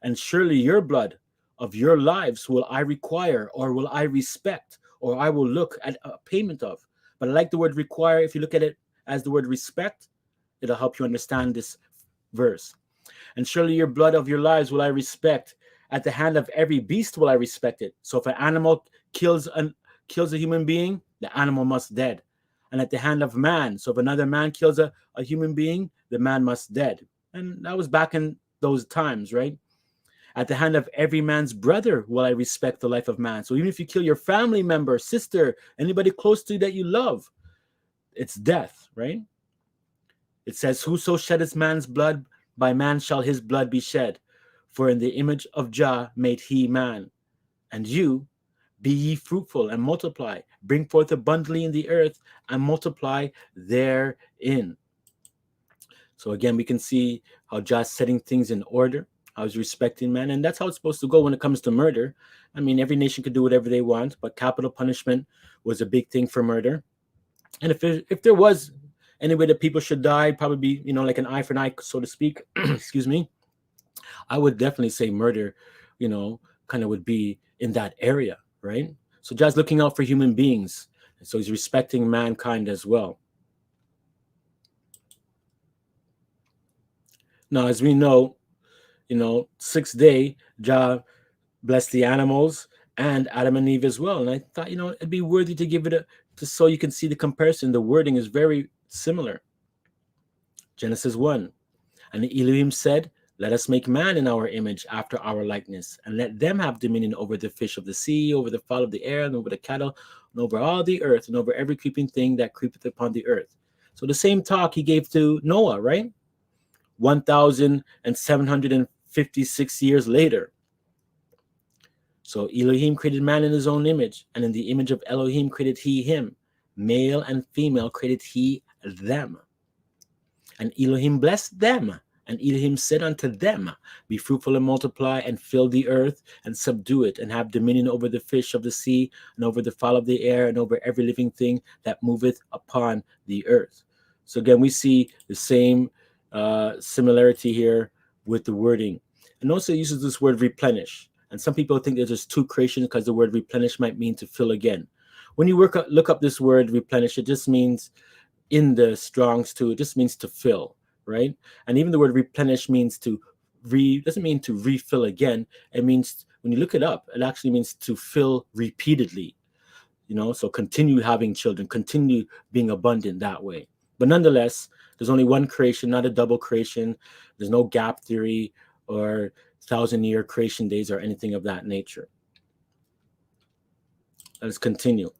And surely your blood of your lives will I require, or will I respect, or I will look at a payment of. But I like the word require. If you look at it as the word respect, it'll help you understand this verse. And surely your blood of your lives will I respect. At the hand of every beast will I respect it. So if an animal kills a human being, the animal must dead. And at the hand of man, so if another man kills a human being, the man must dead. And that was back in those times, right? At the hand of every man's brother will I respect the life of man. So even if you kill your family member, sister, anybody close to you that you love, it's death, right? It says, whoso sheddeth man's blood, by man shall his blood be shed. For in the image of Jah made he man. And you, be ye fruitful and multiply, bring forth abundantly in the earth and multiply therein. So again, we can see how Jah's setting things in order, how he's respecting man, and that's how it's supposed to go when it comes to murder. I mean, every nation could do whatever they want, but capital punishment was a big thing for murder. And if there was any way that people should die, probably be, like an eye for an eye, so to speak, excuse me, I would definitely say murder, kind of would be in that area. Right? So Jah's looking out for human beings. And so he's respecting mankind as well. Now, as we know, sixth day, Jah blessed the animals and Adam and Eve as well. And I thought, it'd be worthy to give it just so you can see the comparison. The wording is very similar. Genesis 1. And Elohim said, let us make man in our image after our likeness, and let them have dominion over the fish of the sea, over the fowl of the air, and over the cattle, and over all the earth, and over every creeping thing that creepeth upon the earth. So the same talk he gave to Noah, right? 1,756 years later. So Elohim created man in his own image, and in the image of Elohim created he him. Male and female created he them. And Elohim blessed them. And Elohim said unto them, be fruitful and multiply, and fill the earth, and subdue it, and have dominion over the fish of the sea, and over the fowl of the air, and over every living thing that moveth upon the earth. So again, we see the same similarity here with the wording. And also uses this word replenish. And some people think there's just two creations because the word replenish might mean to fill again. When you look up this word replenish, it just means, in the Strong's too, it just means to fill. Right? And even the word replenish means to doesn't mean to refill again. It means, when you look it up, it actually means to fill repeatedly. So continue having children, continue being abundant that way. But nonetheless, there's only one creation, not a double creation. There's no gap theory or 1,000-year creation days or anything of that nature. Let's continue.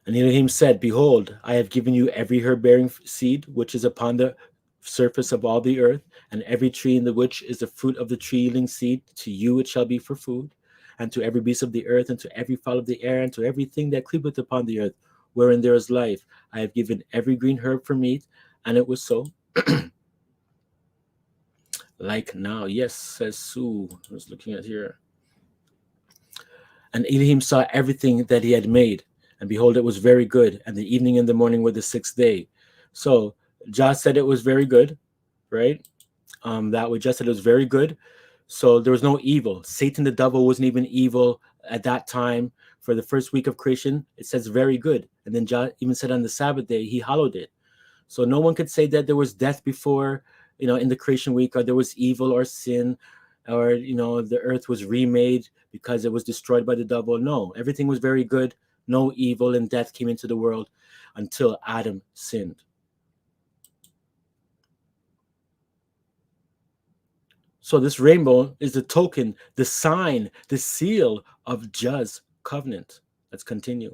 And Elohim said, behold, I have given you every herb-bearing seed which is upon the surface of all the earth, and every tree in the which is the fruit of the tree yielding seed, to you it shall be for food, and to every beast of the earth, and to every fowl of the air, and to everything that creepeth upon the earth, wherein there is life, I have given every green herb for meat. And it was so. Like now, yes, says Sue. I was looking at here. And Elohim saw everything that he had made, and behold, it was very good. And the evening and the morning were the sixth day. So Jah said it was very good, right? That we just said it was very good. So there was no evil. Satan the devil wasn't even evil at that time. For the first week of creation, it says very good. And then Jah even said on the Sabbath day, he hallowed it. So no one could say that there was death before, in the creation week, or there was evil or sin, or, the earth was remade because it was destroyed by the devil. No, everything was very good. No evil and death came into the world until Adam sinned. So this rainbow is the token, the sign, the seal of Jah's covenant. Let's continue.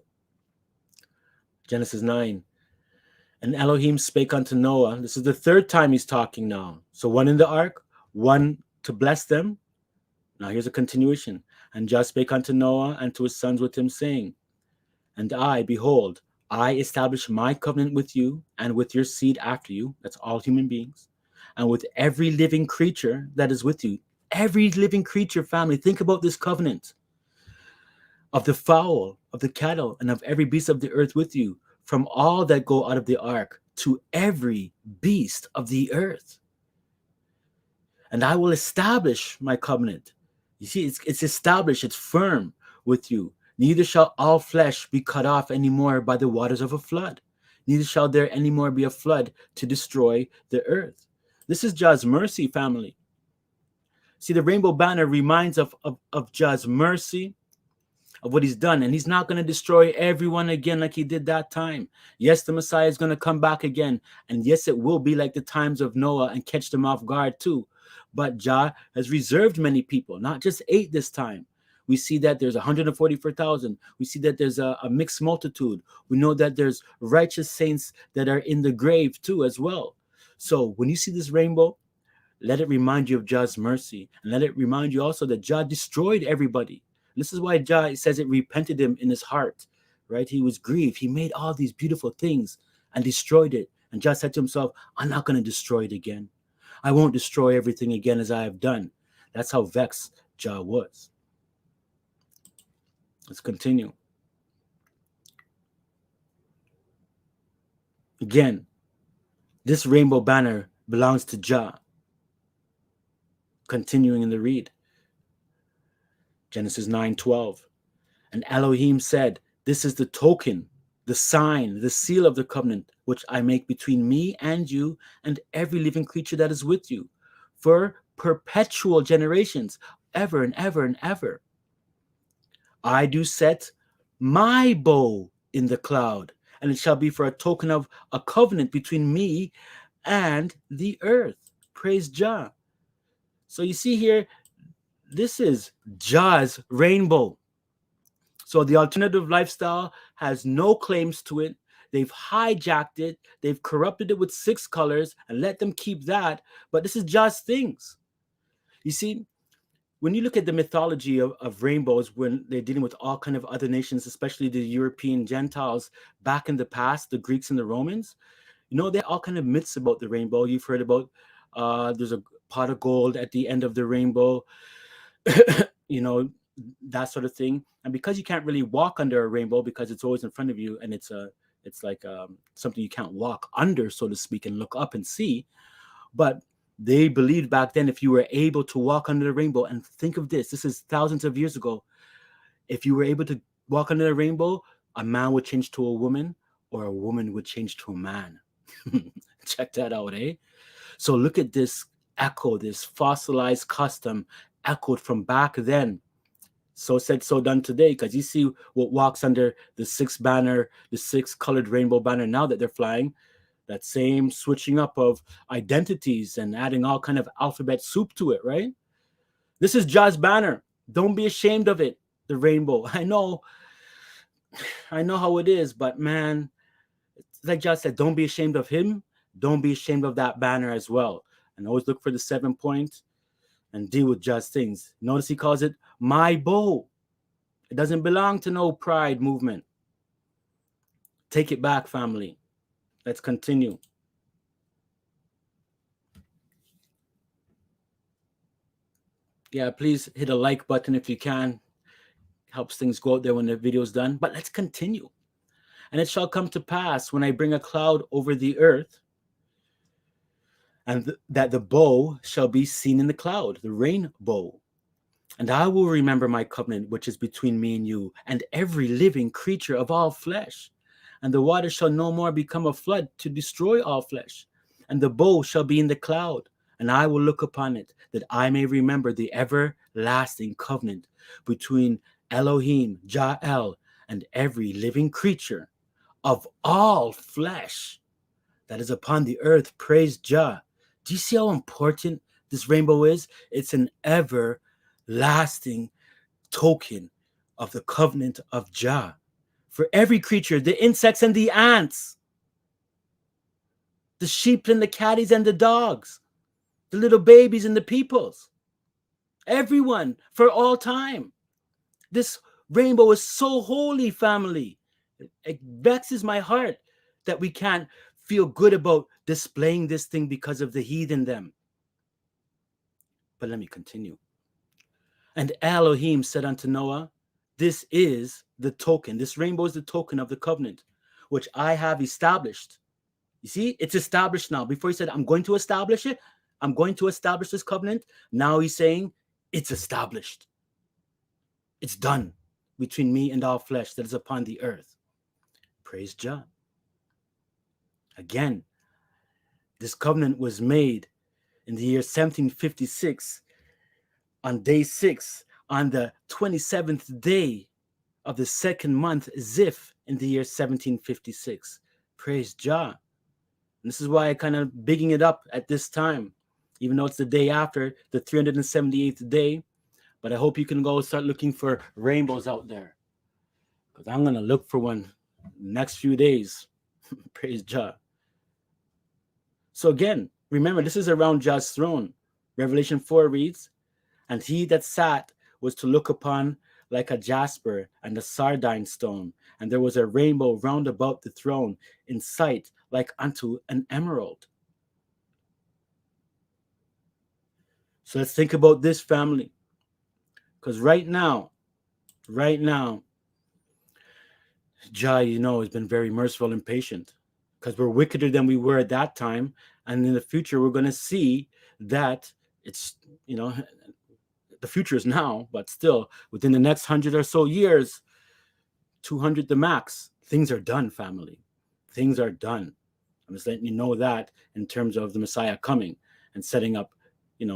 Genesis 9. And Elohim spake unto Noah. This is the third time he's talking now. So one in the ark, one to bless them. Now here's a continuation. And Jah spake unto Noah and to his sons with him, saying, and I, behold, I establish my covenant with you and with your seed after you. That's all human beings. And with every living creature that is with you. Every living creature, family. Think about this covenant. Of the fowl, of the cattle, and of every beast of the earth with you. From all that go out of the ark, to every beast of the earth. And I will establish my covenant. You see, it's established, it's firm with you. Neither shall all flesh be cut off anymore by the waters of a flood. Neither shall there anymore be a flood to destroy the earth. This is Jah's mercy, family. See, the rainbow banner reminds of Jah's mercy, of what he's done. And he's not going to destroy everyone again like he did that time. Yes, the Messiah is going to come back again. And yes, it will be like the times of Noah and catch them off guard too. But Jah has reserved many people, not just 8 this time. We see that there's 144,000. We see that there's a mixed multitude. We know that there's righteous saints that are in the grave too as well. So when you see this rainbow, let it remind you of Jah's mercy. And let it remind you also that Jah destroyed everybody. This is why Jah says it repented him in his heart, right? He was grieved. He made all these beautiful things and destroyed it. And Jah said to himself, I'm not going to destroy it again. I won't destroy everything again as I have done. That's how vexed Jah was. Let's continue. Again, this rainbow banner belongs to Jah. Continuing in the read. Genesis 9:12. And Elohim said, this is the token, the sign, the seal of the covenant, which I make between me and you and every living creature that is with you, for perpetual generations, ever and ever and ever. I do set my bow in the cloud, and it shall be for a token of a covenant between me and the earth. Praise Jah. So you see here, this is Jah's rainbow. So the alternative lifestyle has no claims to it. They've hijacked it. They've corrupted it with 6 colors and let them keep that. But this is Jah's things. You see, when you look at the mythology of rainbows, when they're dealing with all kind of other nations, especially the European Gentiles back in the past, the Greeks and the Romans, there are all kind of myths about the rainbow. You've heard about there's a pot of gold at the end of the rainbow. That sort of thing. And because you can't really walk under a rainbow because it's always in front of you, and it's like something you can't walk under, so to speak, and look up and see. But they believed back then, if you were able to walk under the rainbow, and think of this is thousands of years ago, if you were able to walk under the rainbow, a man would change to a woman, or a woman would change to a man. Check that out, eh? So look at this echo, this fossilized custom echoed from back then. So said, so done today, because you see what walks under the six banner, the six colored rainbow banner now that they're flying. That same switching up of identities and adding all kind of alphabet soup to it, right? This is Jah's banner. Don't be ashamed of it, the rainbow. I know how it is, but man, like Jah said, don't be ashamed of him. Don't be ashamed of that banner as well. And always look for the 7 point and deal with Jah's things. Notice he calls it my bow. It doesn't belong to no pride movement. Take it back, family. Let's continue. Yeah, please hit a like button if you can. Helps things go out there when the video's done. But let's continue. And it shall come to pass when I bring a cloud over the earth, and that the bow shall be seen in the cloud, the rainbow. And I will remember my covenant, which is between me and you, and every living creature of all flesh. And the water shall no more become a flood to destroy all flesh. And the bow shall be in the cloud, and I will look upon it, that I may remember the everlasting covenant between Elohim, Ja'el, and every living creature of all flesh that is upon the earth. Praise Jah. Do you see how important this rainbow is? It's an everlasting token of the covenant of Jah. For every creature, the insects and the ants, the sheep and the catties and the dogs, the little babies and the peoples, everyone for all time. This rainbow is so holy, family. It vexes my heart that we can't feel good about displaying this thing because of the heathen them. But let me continue. And Elohim said unto Noah, this is the token. This rainbow is the token of the covenant, which I have established. You see, it's established now. Before he said, I'm going to establish it. I'm going to establish this covenant. Now he's saying, it's established. It's done between me and all flesh that is upon the earth. Praise Jah. Again, this covenant was made in the year 1756 on day 6, on the 27th day of the second month, Zif, in the year 1756. Praise Jah. And this is why I kind of bigging it up at this time, even though it's the day after the 378th day. But I hope you can go start looking for rainbows out there, because I'm going to look for one next few days. Praise Jah. So again, remember, this is around Jah's throne. Revelation 4 reads, and he that sat was to look upon like a jasper and a sardine stone, and there was a rainbow round about the throne in sight like unto an emerald. So let's think about this, family. Because right now, Jah, has been very merciful and patient, because we're wickeder than we were at that time. And in the future, we're going to see that it's, the future is now, but still within the next 100 or so years, 200 the max, things are done, family. Things are done. I'm just letting you know that in terms of the Messiah coming and setting up,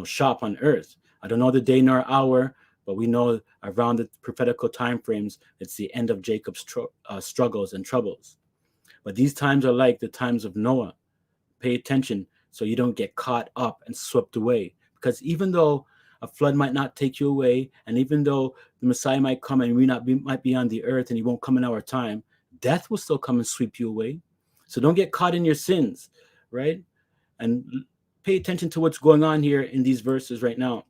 shop on earth. I don't know the day nor hour, but we know around the prophetical time frames, it's the end of Jacob's struggles and troubles. But these times are like the times of Noah. Pay attention so you don't get caught up and swept away. Because even though a flood might not take you away, and even though the Messiah might come and might be on the earth and he won't come in our time, death will still come and sweep you away. So don't get caught in your sins, right? And pay attention to what's going on here in these verses right now.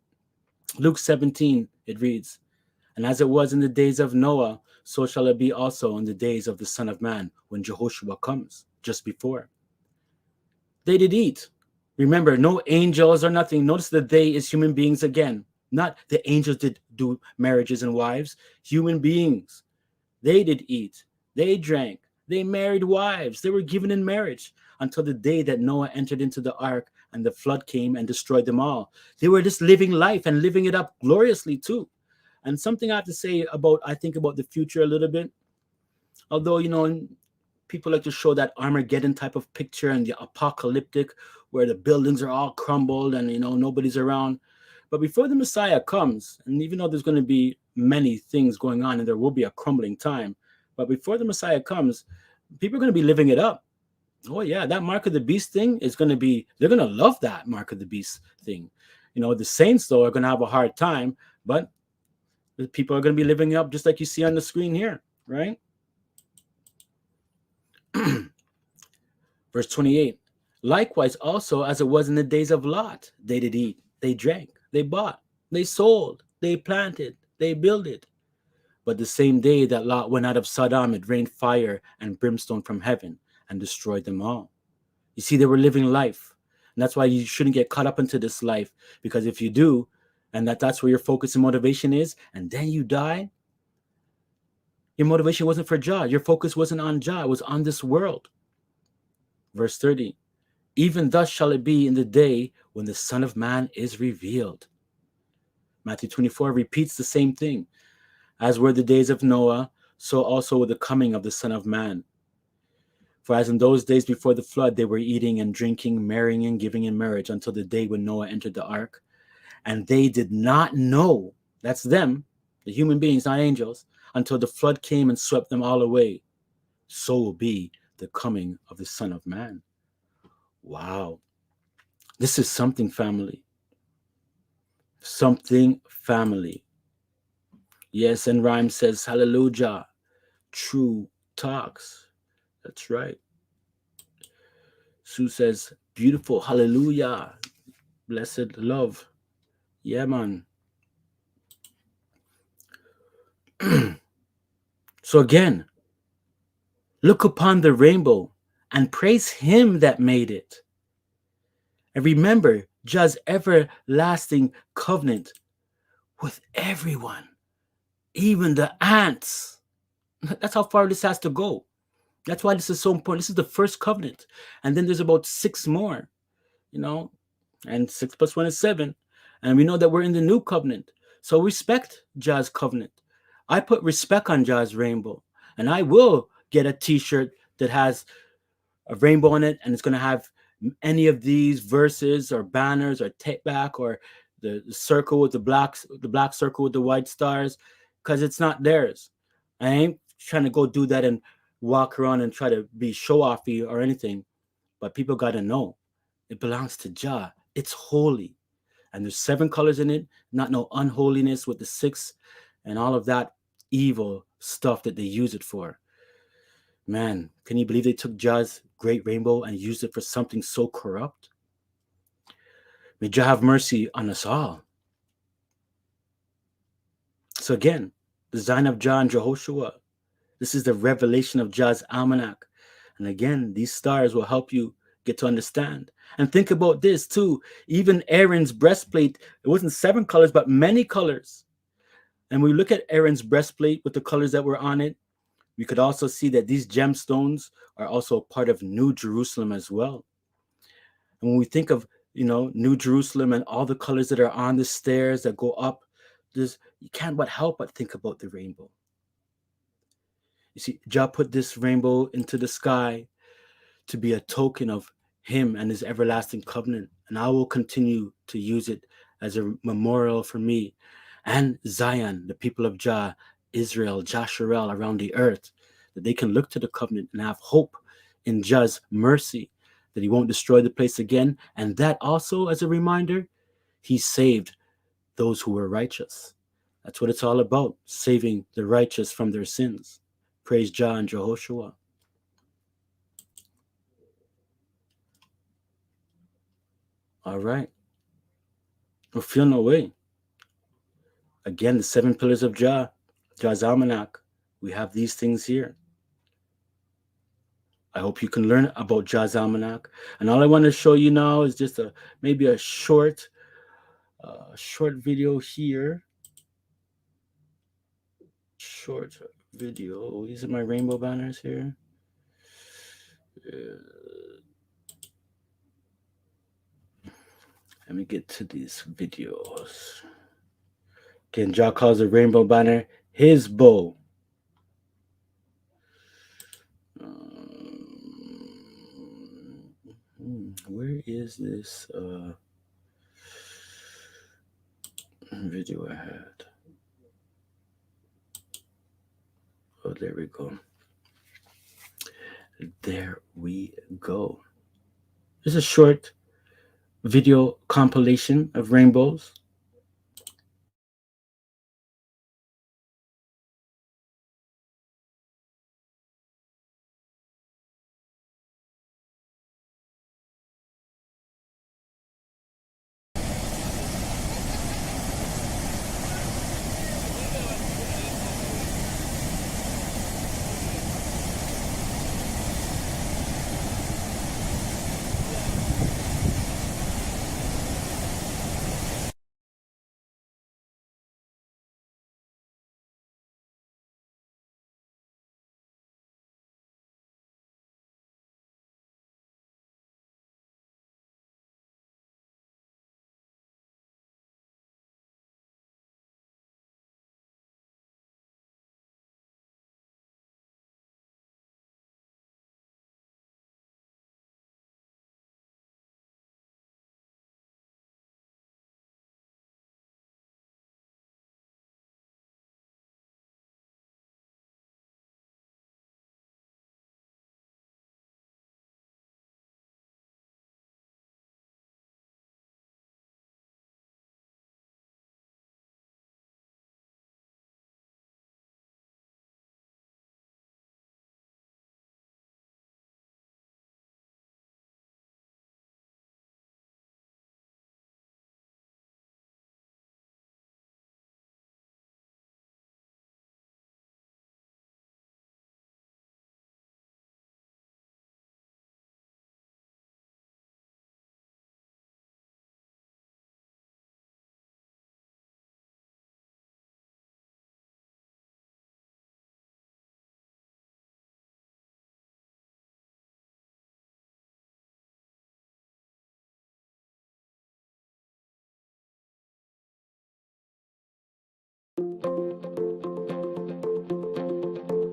Luke 17, it reads, and as it was in the days of Noah, so shall it be also in the days of the Son of Man, when JAHOSHUA comes, just before. They did eat. Remember, no angels or nothing. Notice that they is human beings again. Not the angels did do marriages and wives. Human beings. They did eat. They drank. They married wives. They were given in marriage until the day that Noah entered into the ark and the flood came and destroyed them all. They were just living life and living it up gloriously too. And something I have to say about the future a little bit. Although, People like to show that Armageddon type of picture and the apocalyptic, where the buildings are all crumbled and nobody's around. But before the Messiah comes, and even though there's going to be many things going on and there will be a crumbling time, but before the Messiah comes, people are going to be living it up. Oh yeah, that mark of the beast thing is going to be, they're going to love that mark of the beast thing. The saints though are going to have a hard time, but the people are going to be living up just like you see on the screen here, right? Verse 28. Likewise also as it was in the days of Lot, they did eat, they drank, they bought, they sold, they planted, they builded. But the same day that Lot went out of Sodom, it rained fire and brimstone from heaven and destroyed them all. You see, they were living life. And that's why you shouldn't get caught up into this life, because if you do, and that's where your focus and motivation is, and then you die, your motivation wasn't for Jah. Your focus wasn't on Jah. It was on this world. Verse 30. Even thus shall it be in the day when the Son of Man is revealed. Matthew 24 repeats the same thing. As were the days of Noah, so also with the coming of the Son of Man. For as in those days before the flood, they were eating and drinking, marrying and giving in marriage until the day when Noah entered the ark. And they did not know, that's them, the human beings, not angels, until the flood came and swept them all away. So will be the coming of the Son of Man. Wow. This is something, family. Something, family. Yes, and Rhyme says, hallelujah. True talks. That's right. Sue says, beautiful, hallelujah. Blessed love. Yeah, man. So again, look upon the rainbow and praise him that made it. And remember Jah's everlasting covenant with everyone, even the ants. That's how far this has to go. That's why this is so important. This is the first covenant. And then there's about 6 more, and 6 plus 1 is 7. And we know that we're in the new covenant. So respect Jah's covenant. I put respect on Jah's rainbow. And I will get a t-shirt that has a rainbow on it, and it's going to have any of these verses or banners or tape back or the circle with the black circle with the white stars, because it's not theirs. I ain't trying to go do that and walk around and try to be show-offy or anything, but people got to know it belongs to Jah. It's holy, and there's 7 colors in it, not no unholiness with the 6 and all of that evil stuff that they use it for. Man, can you believe they took Jah's great rainbow and used it for something so corrupt? May Jah have mercy on us all. So again, the Zion of Jah and JAHOSHUA. This is the revelation of Jah's almanac. And again, these stars will help you get to understand. And think about this too. Even Aaron's breastplate, it wasn't 7 colors, but many colors. And we look at Aaron's breastplate with the colors that were on it, we could also see that these gemstones are also part of New Jerusalem as well. And when we think of, New Jerusalem and all the colors that are on the stairs that go up, you can't but help but think about the rainbow. You see, Jah put this rainbow into the sky to be a token of him and his everlasting covenant. And I will continue to use it as a memorial for me and Zion, the people of Jah, Israel, Jasharel around the earth, that they can look to the covenant and have hope in Jah's mercy, that he won't destroy the place again. And that also, as a reminder, he saved those who were righteous. That's what it's all about, saving the righteous from their sins. Praise Jah and JAHOSHUA. All right. We'll feel no way. Again, the 7 pillars of Jah, Jah's almanac. We have these things here. I hope you can learn about Jah's almanac. And all I want to show you now is just maybe a short video here. Short video. These are my rainbow banners here. Let me get to these videos. Again, Jah calls the rainbow banner his bow. Where is this video I had? Oh, there we go. There we go. It's a short video compilation of rainbows.